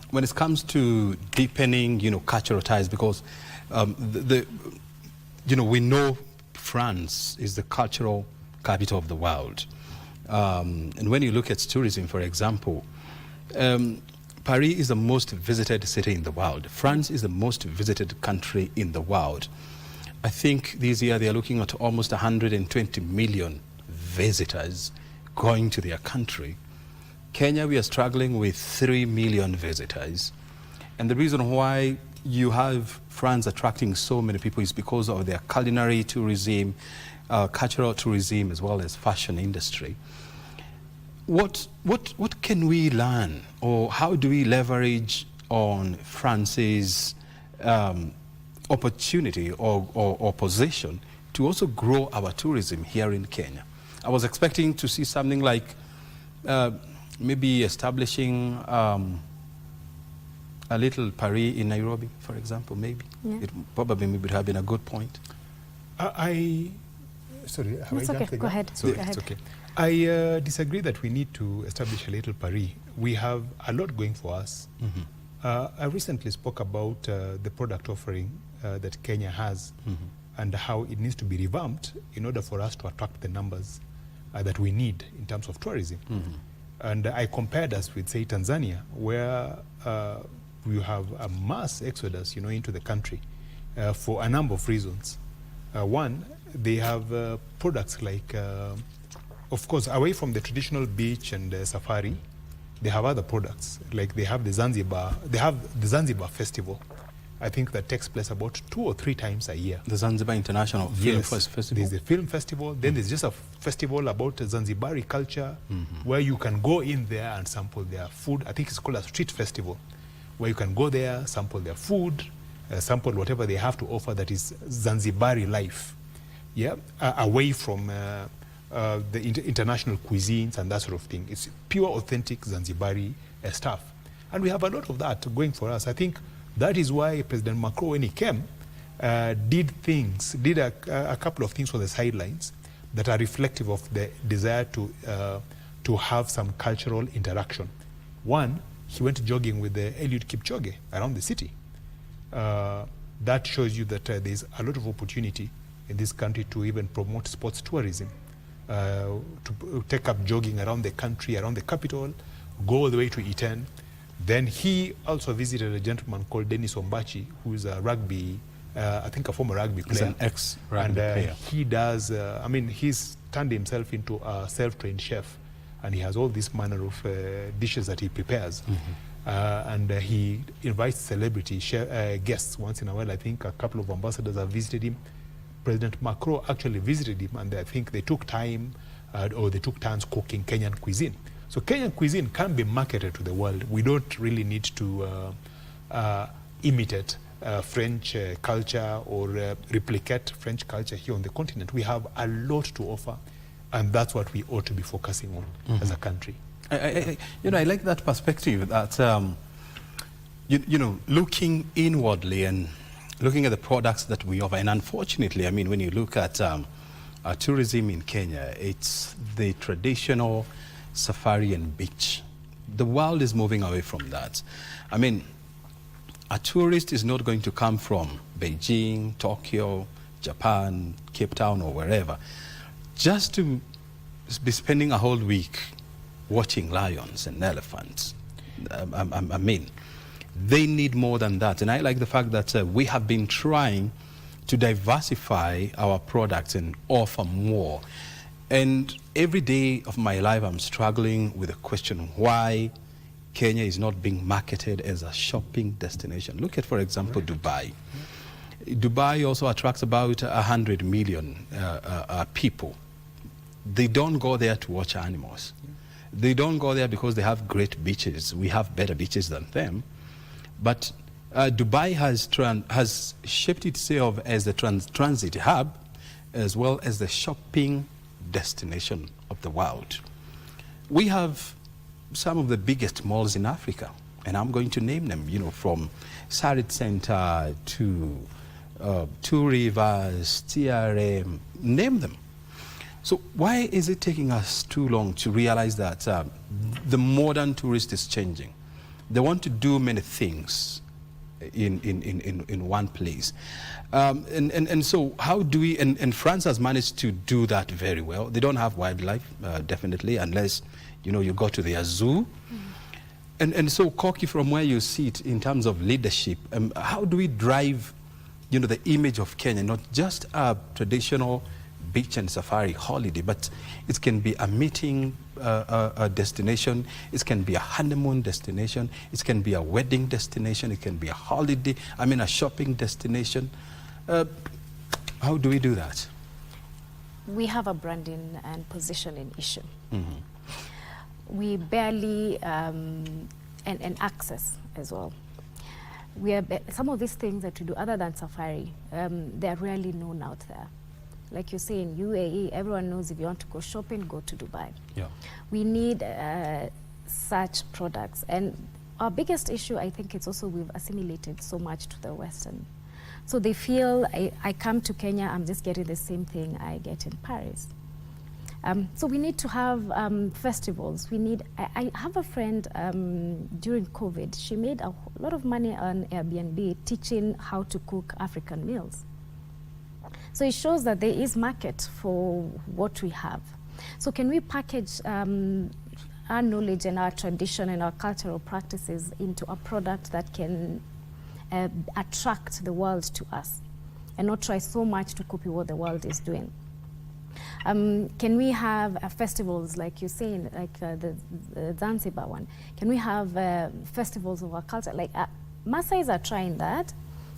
when it comes to deepening, you know, cultural ties, because you know, we know France is the cultural capital of the world. And when you look at tourism, for example, Paris is the most visited city in the world. France is the most visited country in the world. I think this year they are looking at almost 120 million visitors going to their country. Kenya, we are struggling with 3 million visitors. And the reason why you have France attracting so many people is because of their culinary tourism, cultural tourism, as well as fashion industry. What can we learn, or how do we leverage on France's opportunity or position to also grow our tourism here in Kenya? I was expecting to see something like maybe establishing a little Paris in Nairobi, for example, maybe. Yeah. It probably would have been a good point. Sorry, have That's I okay. Go ahead. So, it's okay. I disagree that we need to establish a little Paris. We have a lot going for us. I recently spoke about the product offering that Kenya has and how it needs to be revamped in order for us to attract the numbers that we need in terms of tourism. And I compared us with, say, Tanzania, where you have a mass exodus, you know, into the country for a number of reasons. One, they have products like, of course, away from the traditional beach and safari, they have other products. Like they have the Zanzibar Festival. I think that takes place about 2 or 3 times a year. The Zanzibar International Film Festival. There's a film festival. Then there's just a festival about Zanzibari culture where you can go in there and sample their food. I think it's called a street festival, where you can go there, sample their food, sample whatever they have to offer that is Zanzibari life. Yeah, away from the international cuisines and that sort of thing. It's pure, authentic Zanzibari stuff. And we have a lot of that going for us. I think that is why President Macron, when he came, did a couple of things on the sidelines that are reflective of the desire to to have some cultural interaction. One, he went jogging with the Eliud Kipchoge around the city. That shows you that there's a lot of opportunity in this country to even promote sports tourism, to take up jogging around the country, around the capital, go all the way to Iten. Then he also visited a gentleman called Dennis Ombachi, who's a rugby, I think a former rugby player. He's an ex-rugby player. He does, I mean, he's turned himself into a self-trained chef, and he has all this manner of dishes that he prepares. And he invites celebrity guests once in a while. I think a couple of ambassadors have visited him. President Macron actually visited him, and I think they took time, or they took turns cooking Kenyan cuisine. So Kenyan cuisine can be marketed to the world. We don't really need to imitate French culture or replicate French culture here on the continent. We have a lot to offer, and that's what we ought to be focusing on as a country. I like that perspective that, looking inwardly and looking at the products that we offer. And unfortunately, I mean, when you look at tourism in Kenya, it's the traditional safari and beach. The world is moving away from that. I mean, a tourist is not going to come from Beijing, Tokyo, Japan, Cape Town, or wherever, just to be spending a whole week watching lions and elephants. I mean, they need more than that. And I like the fact that we have been trying to diversify our products and offer more. And every day of my life, I'm struggling with the question why Kenya is not being marketed as a shopping destination. Look at, for example, Dubai. Dubai also attracts about 100 million people. They don't go there to watch animals. They don't go there because they have great beaches. We have better beaches than them. But Dubai has shaped itself as the transit hub as well as the shopping destination of the world. We have some of the biggest malls in Africa, and I'm going to name them, from Sarit Center to Two Rivers, TRM, name them. So why is it taking us too long to realize that the modern tourist is changing? They want to do many things in one place. And so how do we, and France has managed to do that very well. They don't have wildlife, definitely, unless, you go to their zoo. And so, Koki, from where you sit in terms of leadership, how do we drive, the image of Kenya, not just a traditional beach and safari holiday, but it can be a meeting a destination, it can be a honeymoon destination, it can be a wedding destination, it can be a holiday, a shopping destination. How do we do that? We have a branding and positioning issue. We barely, and access as well. Some of these things that we do other than safari, they're rarely known out there. Like you say, in UAE, everyone knows if you want to go shopping, go to Dubai. Yeah. We need such products. And our biggest issue, I think, is also we've assimilated so much to the Western. So they feel, I come to Kenya, I'm just getting the same thing I get in Paris. So we need to have festivals. I have a friend during COVID, she made a lot of money on Airbnb teaching how to cook African meals. So it shows that there is market for what we have. So can we package our knowledge and our tradition and our cultural practices into a product that can attract the world to us and not try so much to copy what the world is doing? Can we have festivals, like you're saying, like the Zanzibar one? Can we have festivals of our culture? Like Maasais are trying that,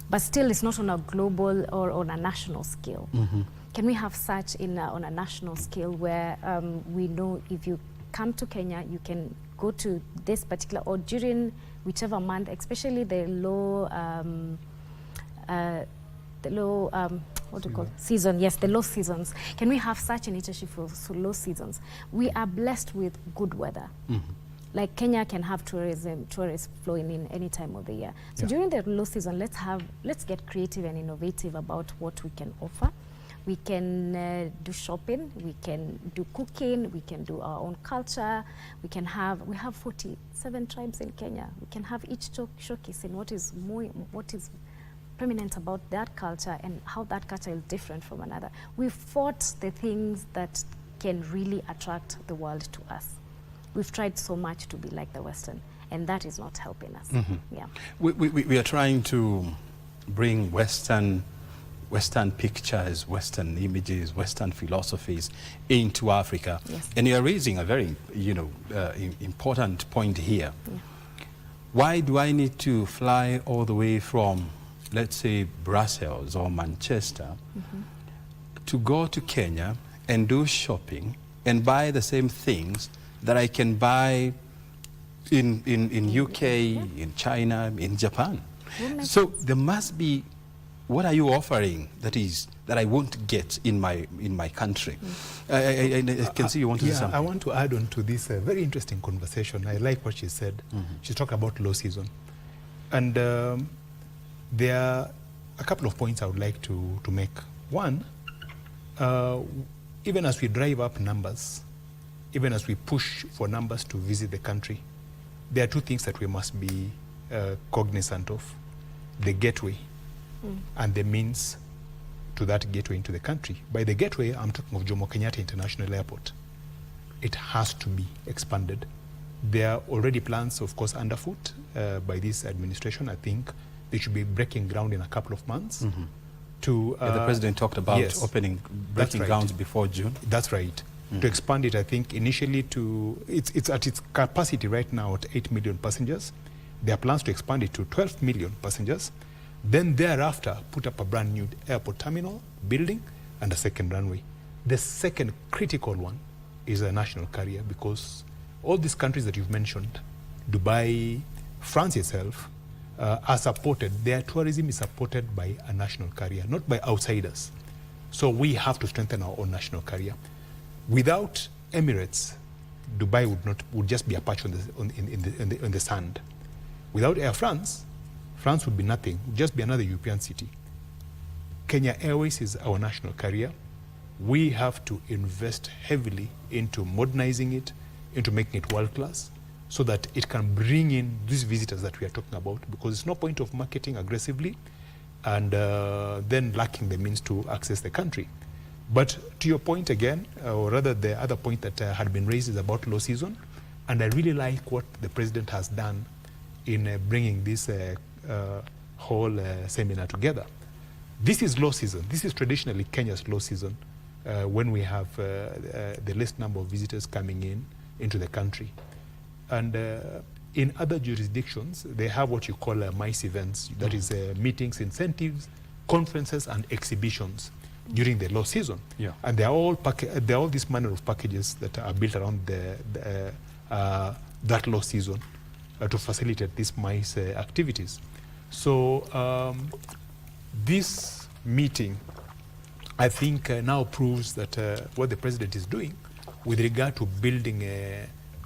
but still it's not on a global or on a national scale. Can we have such on a national scale where we know if you come to Kenya, you can go to this particular, or during whichever month, especially the low what do you call it? Season, yes, the low seasons. Can we have such initiative for low seasons? We are blessed with good weather. Like Kenya can have tourists flowing in any time of the year. So during the low season, let's get creative and innovative about what we can offer. We can do shopping, we can do cooking, we can do our own culture. We have 47 tribes in Kenya. We can have each showcasing what is prominent about that culture and how that culture is different from another. We've fought the things that can really attract the world to us. We've tried so much to be like the Western, and that is not helping us. Yeah. We are trying to bring Western pictures, Western images, Western philosophies into Africa. Yes. And you are raising a very, important point here. Yeah. Why do I need to fly all the way from, let's say, Brussels or Manchester to go to Kenya and do shopping and buy the same things that I can buy in UK, in China, in Japan? So there must be, what are you offering that I won't get in my country? I can see you want to say something. I want to add on to this very interesting conversation. I like what she said. She talked about low season. And there are a couple of points I would like to make. One, even as we drive up numbers, even as we push for numbers to visit the country, there are two things that we must be cognizant of: the gateway and the means to that gateway into the country. By the gateway, I'm talking of Jomo Kenyatta International Airport. It has to be expanded. There are already plans, of course, underfoot by this administration. I think they should be breaking ground in a couple of months. To the president talked about breaking grounds before June. That's right. To expand it, I think initially it's at its capacity right now at 8 million passengers. There are plans to expand it to 12 million passengers. Then thereafter, put up a brand new airport terminal building and a second runway. The second critical one is a national carrier, because all these countries that you've mentioned, Dubai, France itself, are supported. Their tourism is supported by a national carrier, not by outsiders. So we have to strengthen our own national carrier. Without Emirates, Dubai would just be a patch on the sand. Without Air France, France would be nothing, would just be another European city. Kenya Airways is our national carrier. We have to invest heavily into modernizing it, into making it world-class, so that it can bring in these visitors that we are talking about, because it's no point of marketing aggressively and then lacking the means to access the country. But to your point again, or rather the other point that had been raised is about low season, and I really like what the president has done in bringing this whole seminar together. This is low season. This is traditionally Kenya's low season, when we have the least number of visitors coming into the country. And in other jurisdictions, they have what you call MICE events, that is meetings, incentives, conferences, and exhibitions during the low season. Yeah. And they're all this manner of packages that are built around that low season to facilitate these MICE activities. So this meeting, I think, now proves that what the president is doing with regard to building,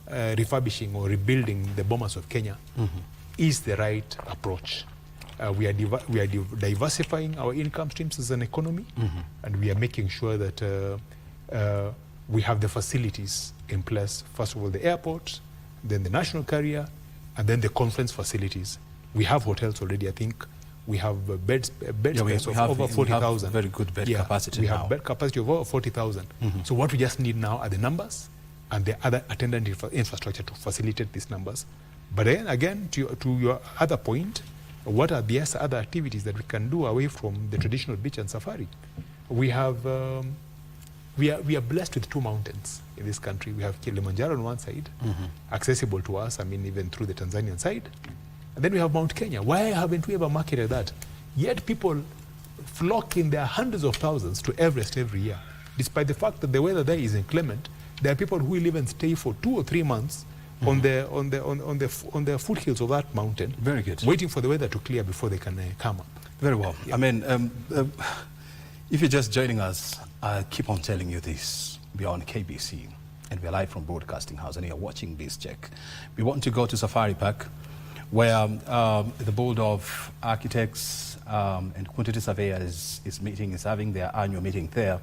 refurbishing or rebuilding the bombers of Kenya is the right approach. We are diversifying our income streams as an economy, and we are making sure that we have the facilities in place. First of all, the airport, then the national carrier, and then the conference facilities. We have hotels already. I think we have bed space of over 40,000. Very good bed capacity we now. have bed capacity of over 40,000. So what we just need now are the numbers and the other attendant infrastructure to facilitate these numbers. But then again, to your other point, what are the other activities that we can do away from the traditional beach and safari? We have, we are blessed with two mountains in this country. We have Kilimanjaro on one side, accessible to us, I mean, even through the Tanzanian side. And then we have Mount Kenya. Why haven't we ever marketed that? Yet people flock in their hundreds of thousands to Everest every year. Despite the fact that the weather there is inclement, there are people who will even stay for 2 or 3 months on the foothills of that mountain. Very good. Waiting for the weather to clear before they can come up. Very well. Yeah. I mean, if you're just joining us, I keep on telling you this. We are on KBC, and we're live from Broadcasting House, and you're watching Biz Check. We want to go to Safari Park. where the Board of Architects and Quantity Surveyors is having their annual meeting there.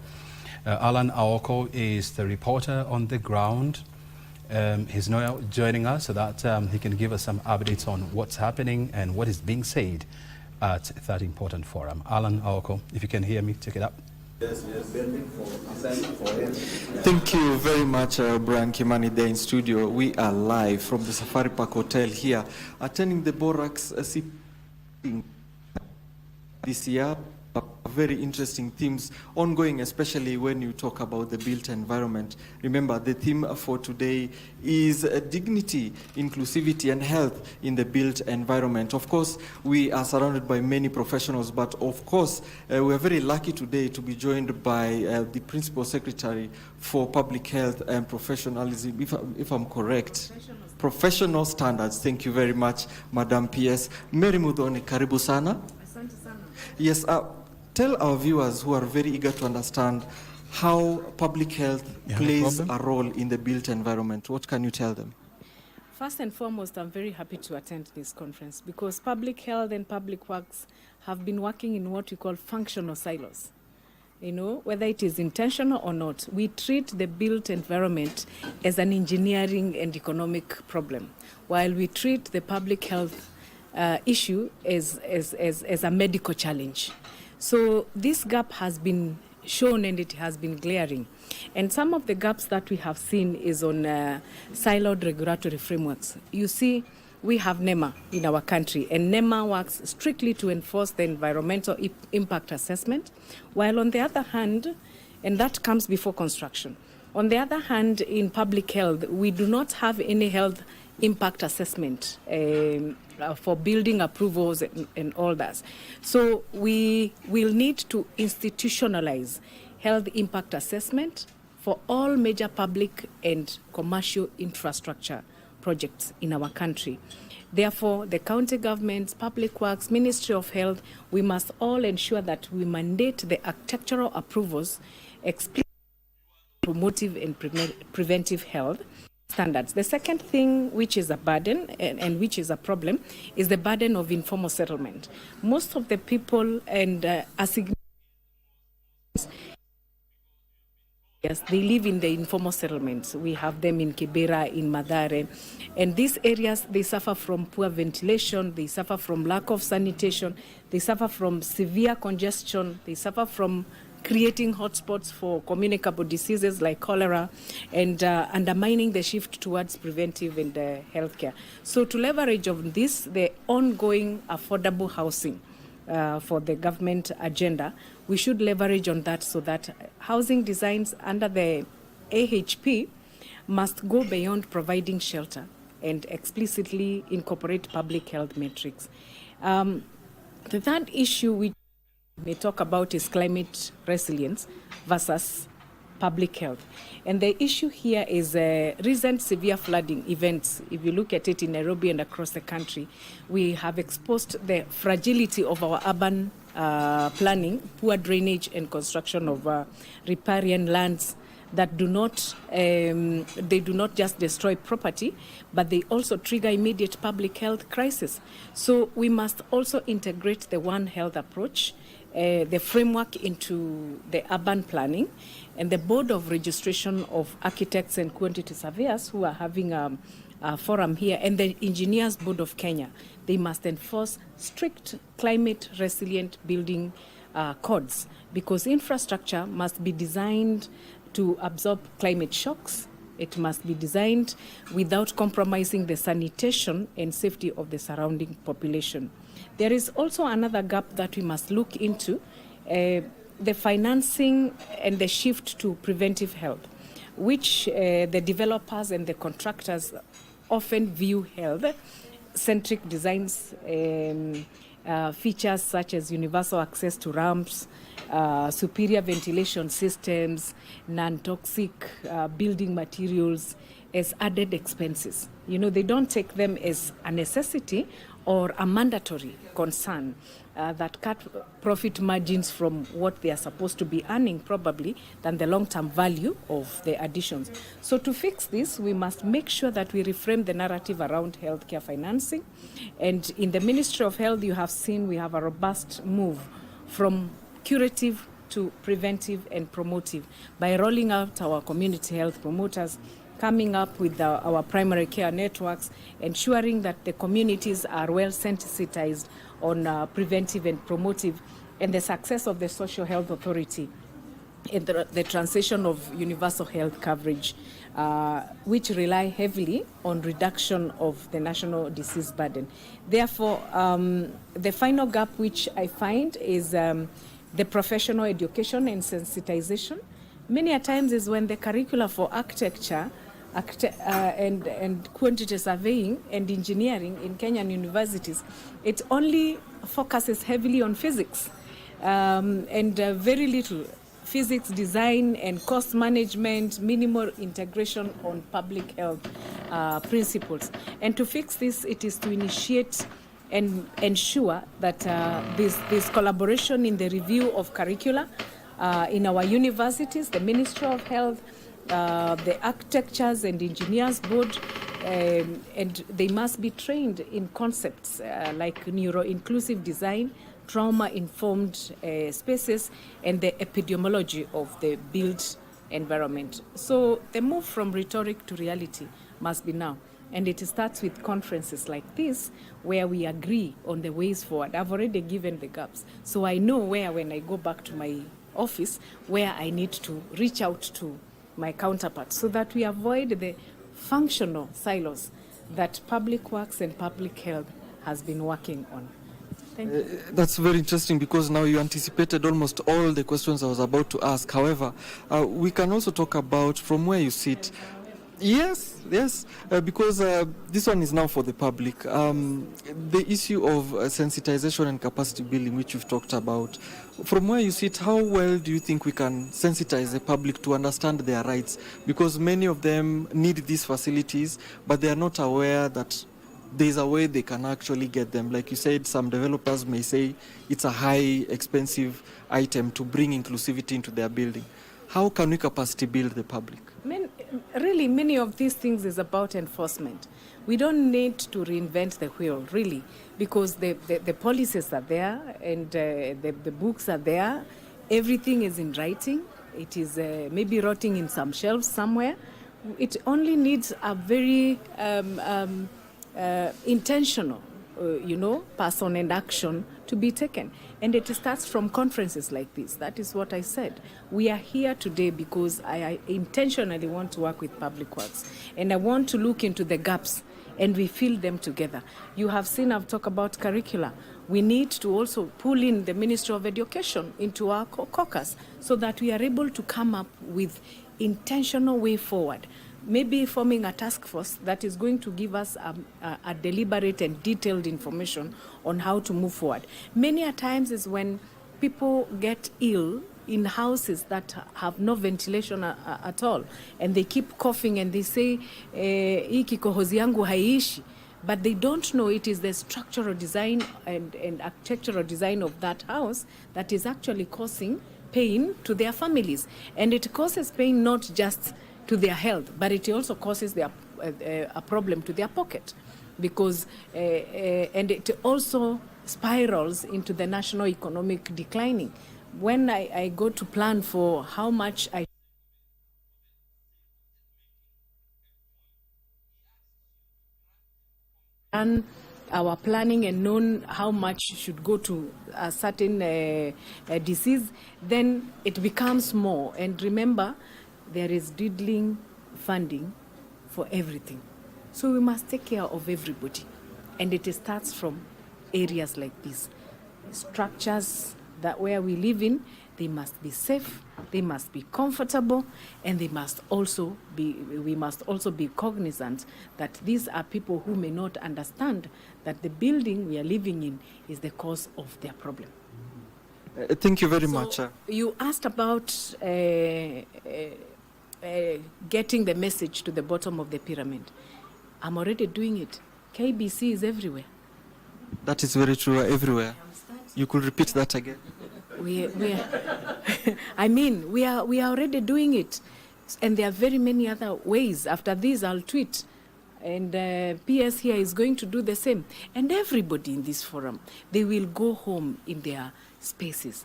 Alan Aoko is the reporter on the ground. He's now joining us so that he can give us some updates on what's happening and what is being said at that important forum. Alan Aoko, if you can hear me, take it up. Yes, thank you very much, Brian Kimani, there in studio. We are live from the Safari Park Hotel here, attending the Borax this year. Very interesting themes ongoing, especially when you talk about the built environment. Remember, the theme for today is dignity, inclusivity, and health in the built environment. Of course, we are surrounded by many professionals, but of course, we are very lucky today to be joined by the Principal Secretary for Public Health and Professionalism, if I'm correct. Professional Standards. Thank you very much, Madam PS. Mary Mudhoni, karibu sana. Yes, tell our viewers who are very eager to understand how public health plays a role in the built environment. What can you tell them? First and foremost, I'm very happy to attend this conference because public health and public works have been working in what we call functional silos. You know, whether it is intentional or not, we treat the built environment as an engineering and economic problem, while we treat the public health issue as a medical challenge. So this gap has been shown and it has been glaring. And some of the gaps that we have seen is on siloed regulatory frameworks. You see, we have NEMA in our country, and NEMA works strictly to enforce the environmental impact assessment, while on the other hand, and that comes before construction. On the other hand, in public health, we do not have any health impact assessment for building approvals and all that. So we will need to institutionalize health impact assessment for all major public and commercial infrastructure projects in our country. Therefore, the county governments, public works, Ministry of Health, we must all ensure that we mandate the architectural approvals explicitly promotive and preventive health standards. The second thing, which is a burden and which is a problem, is the burden of informal settlement. Most of the people and yes, they live in the informal settlements. We have them in Kibera, in Madare, and these areas, they suffer from poor ventilation, they suffer from lack of sanitation, they suffer from severe congestion, they suffer from creating hotspots for communicable diseases like cholera, and undermining the shift towards preventive and healthcare. So to leverage on this, the ongoing affordable housing for the government agenda, we should leverage on that so that housing designs under the AHP must go beyond providing shelter and explicitly incorporate public health metrics. The third issue we may talk about is climate resilience versus public health. And the issue here is recent severe flooding events. If you look at it in Nairobi and across the country, we have exposed the fragility of our urban planning, poor drainage and construction of riparian lands that do not just destroy property, but they also trigger immediate public health crisis. So we must also integrate the One Health approach, the framework into the urban planning, and the Board of Registration of Architects and Quantity Surveyors, who are having a forum here, and the Engineers Board of Kenya. They must enforce strict climate resilient building codes, because infrastructure must be designed to absorb climate shocks. It must be designed without compromising the sanitation and safety of the surrounding population. There is also another gap that we must look into, the financing and the shift to preventive health, which the developers and the contractors often view health-centric designs, features such as universal access to ramps, superior ventilation systems, non-toxic building materials as added expenses. You know, they don't take them as a necessity or a mandatory concern that cut profit margins from what they are supposed to be earning probably than the long-term value of the additions. So to fix this, we must make sure that we reframe the narrative around healthcare financing. And in the Ministry of Health, you have seen we have a robust move from curative to preventive and promotive by rolling out our community health promoters, coming up with our primary care networks, ensuring that the communities are well sensitized on preventive and promotive, and the success of the Social Health Authority in the transition of universal health coverage, which rely heavily on reduction of the national disease burden. Therefore, the final gap which I find is the professional education and sensitization. Many a times is when the curricula for architecture and quantity surveying and engineering in Kenyan universities, it only focuses heavily on physics and very little physics design and cost management, minimal integration on public health principles. And to fix this, it is to initiate and ensure that this collaboration in the review of curricula in our universities, the Ministry of Health, the Architectures and Engineers Board, and they must be trained in concepts like neuro-inclusive design, trauma-informed spaces, and the epidemiology of the built environment. So the move from rhetoric to reality must be now. And it starts with conferences like this, where we agree on the ways forward. I've already given the gaps. So I know where, when I go back to my office, where I need to reach out to my counterparts so that we avoid the functional silos that Public Works and Public Health has been working on. Thank you. That's very interesting, because now you anticipated almost all the questions I was about to ask. However, we can also talk about from where you sit. Yes, because this one is now for the public. The issue of sensitization and capacity building, which you've talked about, from where you sit, how well do you think we can sensitize the public to understand their rights? Because many of them need these facilities, but they are not aware that there's a way they can actually get them. Like you said, some developers may say it's a high, expensive item to bring inclusivity into their building. How can we capacity build the public? Really, many of these things is about enforcement. We don't need to reinvent the wheel, really, because the policies are there and the books are there. Everything is in writing. It is maybe rotting in some shelves somewhere. It only needs a very intentional, person and action to be taken. And it starts from conferences like this. That is what I said. We are here today because I intentionally want to work with Public Works. And I want to look into the gaps and we fill them together. You have seen I've talked about curricula. We need to also pull in the Ministry of Education into our caucus so that we are able to come up with intentional way forward. Maybe forming a task force that is going to give us a deliberate and detailed information on how to move forward. Many a times is when people get ill in houses that have no ventilation at all, and they keep coughing and they say, hii kikohozi yangu haiishi, but they don't know it is the structural design and architectural design of that house that is actually causing pain to their families. And it causes pain not just to their health, but it also causes a problem to their pocket, because and it also spirals into the national economic declining. When I go to plan for how much I done our planning and known how much should go to a certain disease, then it becomes more. And remember, there is dwindling funding for everything. So we must take care of everybody. And it starts from areas like this. Structures that where we live in, they must be safe, they must be comfortable, and we must also be cognizant that these are people who may not understand that the building we are living in is the cause of their problem. Thank you very much. You asked about getting the message to the bottom of the pyramid. I'm already doing it. KBC is everywhere. That is very true everywhere. You could repeat that again. We are I mean, we are already doing it. And there are very many other ways. After this, I'll tweet. And PS here is going to do the same. And everybody in this forum, they will go home in their spaces.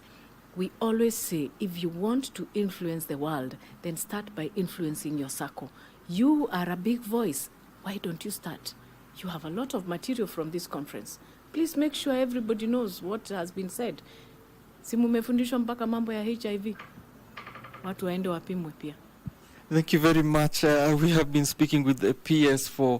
We always say, if you want to influence the world, then start by influencing your circle. You are a big voice. Why don't you start? You have a lot of material from this conference. Please make sure everybody knows what has been said. Si mumefundishwa mpaka mambo ya HIV. Watu waende wapimwe pia. Thank you very much. We have been speaking with the PS for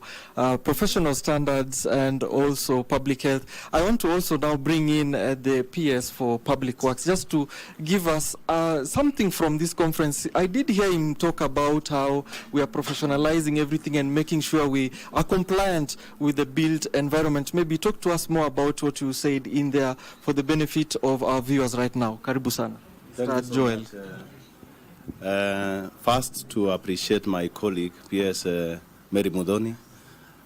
professional standards and also public health. I want to also now bring in the PS for public works just to give us something from this conference. I did hear him talk about how we are professionalizing everything and making sure we are compliant with the built environment. Maybe talk to us more about what you said in there for the benefit of our viewers right now. Karibu sana. Thank you so Joel. much. First, to appreciate my colleague, PS Mary Mudoni.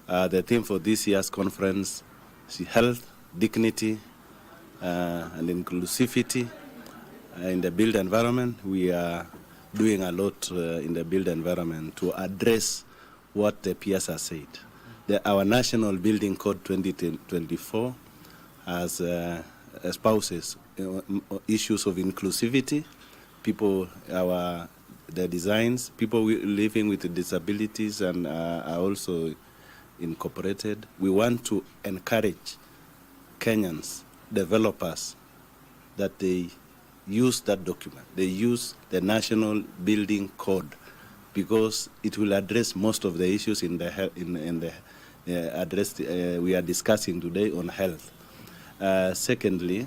The theme for this year's conference is health, dignity, and inclusivity in the built environment. We are doing a lot in the built environment to address what the PS has said. Our National Building Code 2024 has espouses issues of inclusivity. People, the designs, people living with disabilities and are also incorporated. We want to encourage Kenyans, developers, that they use that document. They use the National Building Code because it will address most of the issues in the we are discussing today on health. Secondly,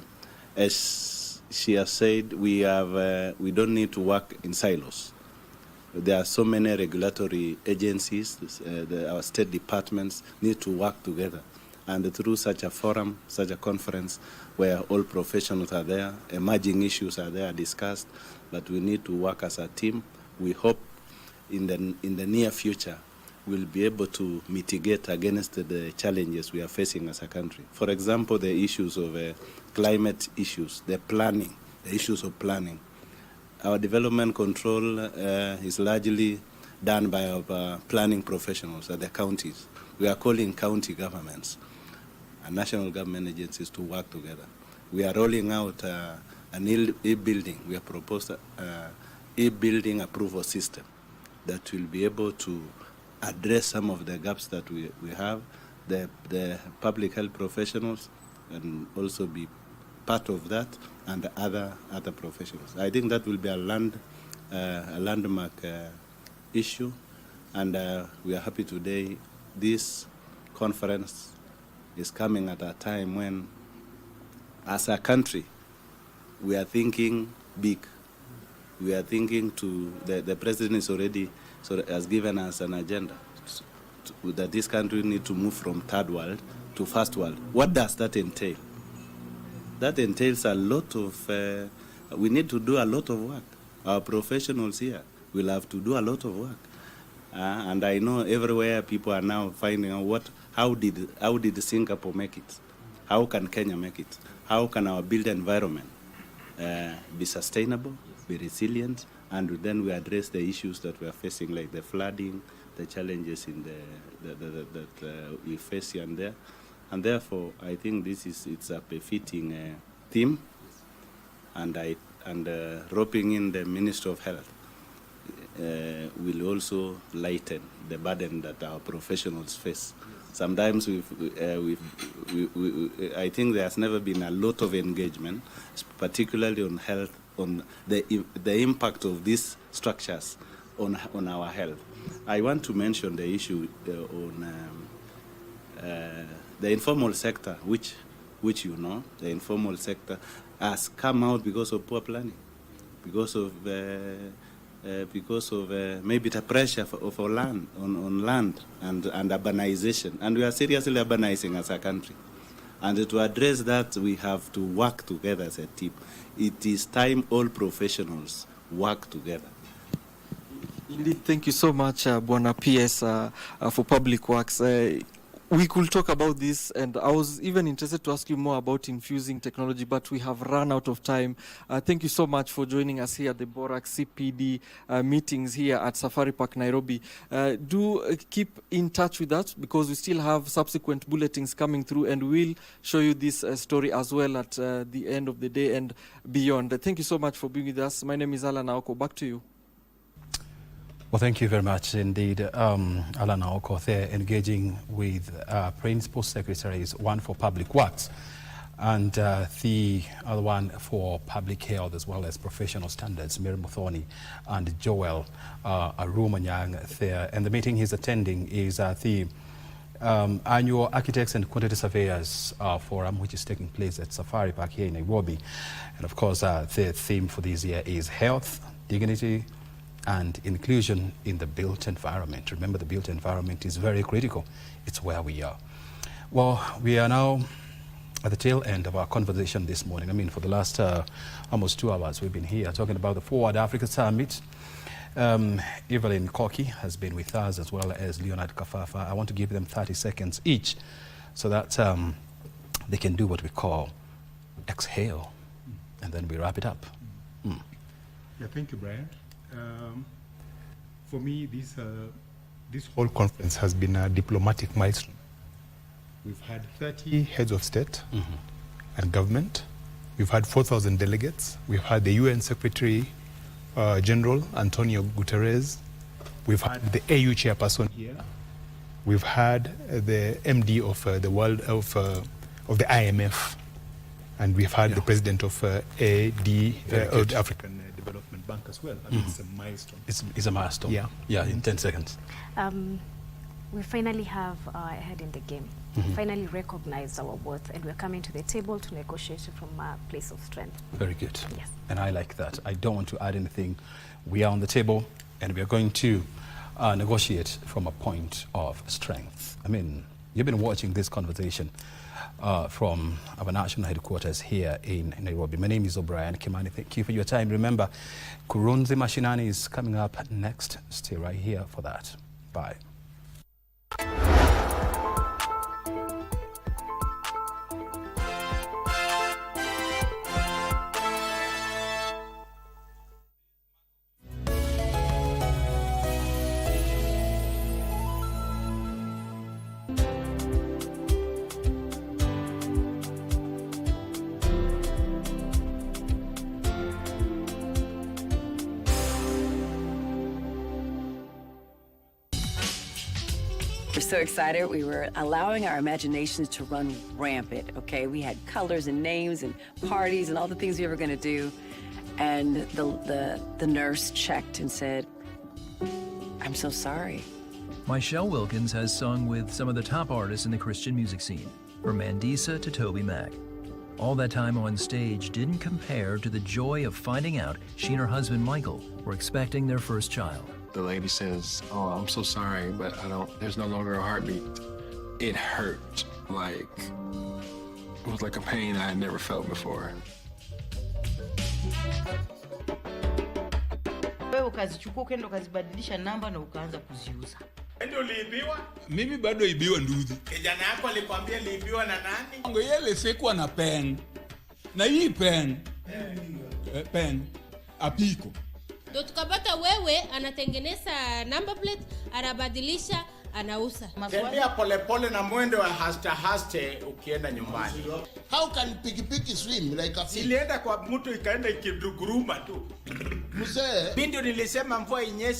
as she has said, we don't need to work in silos. There are so many regulatory agencies, our state departments need to work together. And through such a forum, such a conference, where all professionals are there, emerging issues are there discussed, but we need to work as a team. We hope in the near future we'll be able to mitigate against the challenges we are facing as a country. For example, the issues of climate issues, the issues of planning. Our development control is largely done by our planning professionals at the counties. We are calling county governments and national government agencies to work together. We are rolling out an e-building. We have proposed an e-building approval system that will be able to address some of the gaps that we have. The public health professionals and also be part of that, and the other professionals. I think that will be a landmark issue, and we are happy today. This conference is coming at a time when, as a country, we are thinking big. We are thinking the president is already has given us an agenda that this country needs to move from third world to first world. What does that entail? That entails a lot of, we need to do a lot of work. Our professionals here will have to do a lot of work. And I know everywhere people are now finding out how did Singapore make it? How can Kenya make it? How can our built environment be sustainable, be resilient, and then we address the issues that we are facing, like the flooding, the challenges in that we face here and there. And therefore, I think it's a befitting theme, and roping in the Minister of Health will also lighten the burden that our professionals face. Sometimes I think there has never been a lot of engagement, particularly on health, on the impact of these structures on our health. I want to mention the issue on the informal sector, which you know, the informal sector has come out because of poor planning, because of maybe the pressure for land on land and urbanization, and we are seriously urbanizing as a country. And to address that, we have to work together as a team. It is time all professionals work together. Indeed, thank you so much, Bwana PS, for Public Works. We could talk about this, and I was even interested to ask you more about infusing technology, but we have run out of time. Thank you so much for joining us here at the Borak CPD meetings here at Safari Park, Nairobi. Do keep in touch with us, because we still have subsequent bulletins coming through, and we'll show you this story as well at the end of the day and beyond. Thank you so much for being with us. My name is Alan Aoko. Back to you. Well, thank you very much indeed, Alan Aoko, there engaging with Principal Secretaries, one for Public Works and the other one for Public Health as well as Professional Standards, Mary Muthoni and Joel Arumanyang there. And the meeting he's attending is the annual Architects and Quantity Surveyors Forum, which is taking place at Safari Park here in Nairobi. And of course, the theme for this year is health, dignity, and inclusion in the built environment. Remember, the built environment is very critical. It's where we are. Well, we are now at the tail end of our conversation this morning. I mean, for the last almost 2 hours, we've been here talking about the Forward Africa Summit. Evelyn Koki has been with us, as well as Leonard Kafafa. I want to give them 30 seconds each so that they can do what we call exhale, and then we wrap it up. Yeah, thank you, Brian. For me, this whole conference has been a diplomatic milestone. We've had 30 heads of state and government. We've had 4,000 delegates. We've had the UN Secretary General Antonio Guterres. We've had the AU chairperson here. We've had the MD of the world of the IMF, and we've had the president of the African Development Bank as well. I mean, it's a milestone. It's a milestone. Yeah, in 10 seconds. We finally have our head in the game. Finally recognized our worth, and we're coming to the table to negotiate from a place of strength. Very good. Yes. And I like that. I don't want to add anything. We are on the table, and we are going to negotiate from a point of strength. I mean, you've been watching this conversation from our national headquarters here in Nairobi. My name is O'Brien Kimani. Thank you for your time. Remember, Kurunzi Mashinani is coming up next. Stay right here for that. Bye. So excited. We were allowing our imaginations to run rampant, okay? We had colors and names and parties and all the things we were going to do. And the nurse checked and said, "I'm so sorry." Michelle Wilkins has sung with some of the top artists in the Christian music scene, from Mandisa to Toby Mac. All that time on stage didn't compare to the joy of finding out she and her husband Michael were expecting their first child. The lady says, "Oh, I'm so sorry, but there's no longer a heartbeat." It hurt. It was like a pain I had never felt before. Wewe ukazichukua ukaenda ukazibadilisha namba na ukaanza kuziuza. Ndio uliibiwa? Mimi bado ibiwa nduthi. Kijana yako alikwambia liibiwa na nani? Ngo yele sikuwa na pen. Na hii pen. Pen. Apiko. Ndio tukapata wewe anatengeneza number plate, anabadilisha, anauza. Tembea polepole na mwendo wa haste ukienda nyumbani. How can pikipiki swim like a fish? Ilienda kwa mtu ikaenda ikiduguruma tu. Mzee. Bindu nilisema mvua inyeshe.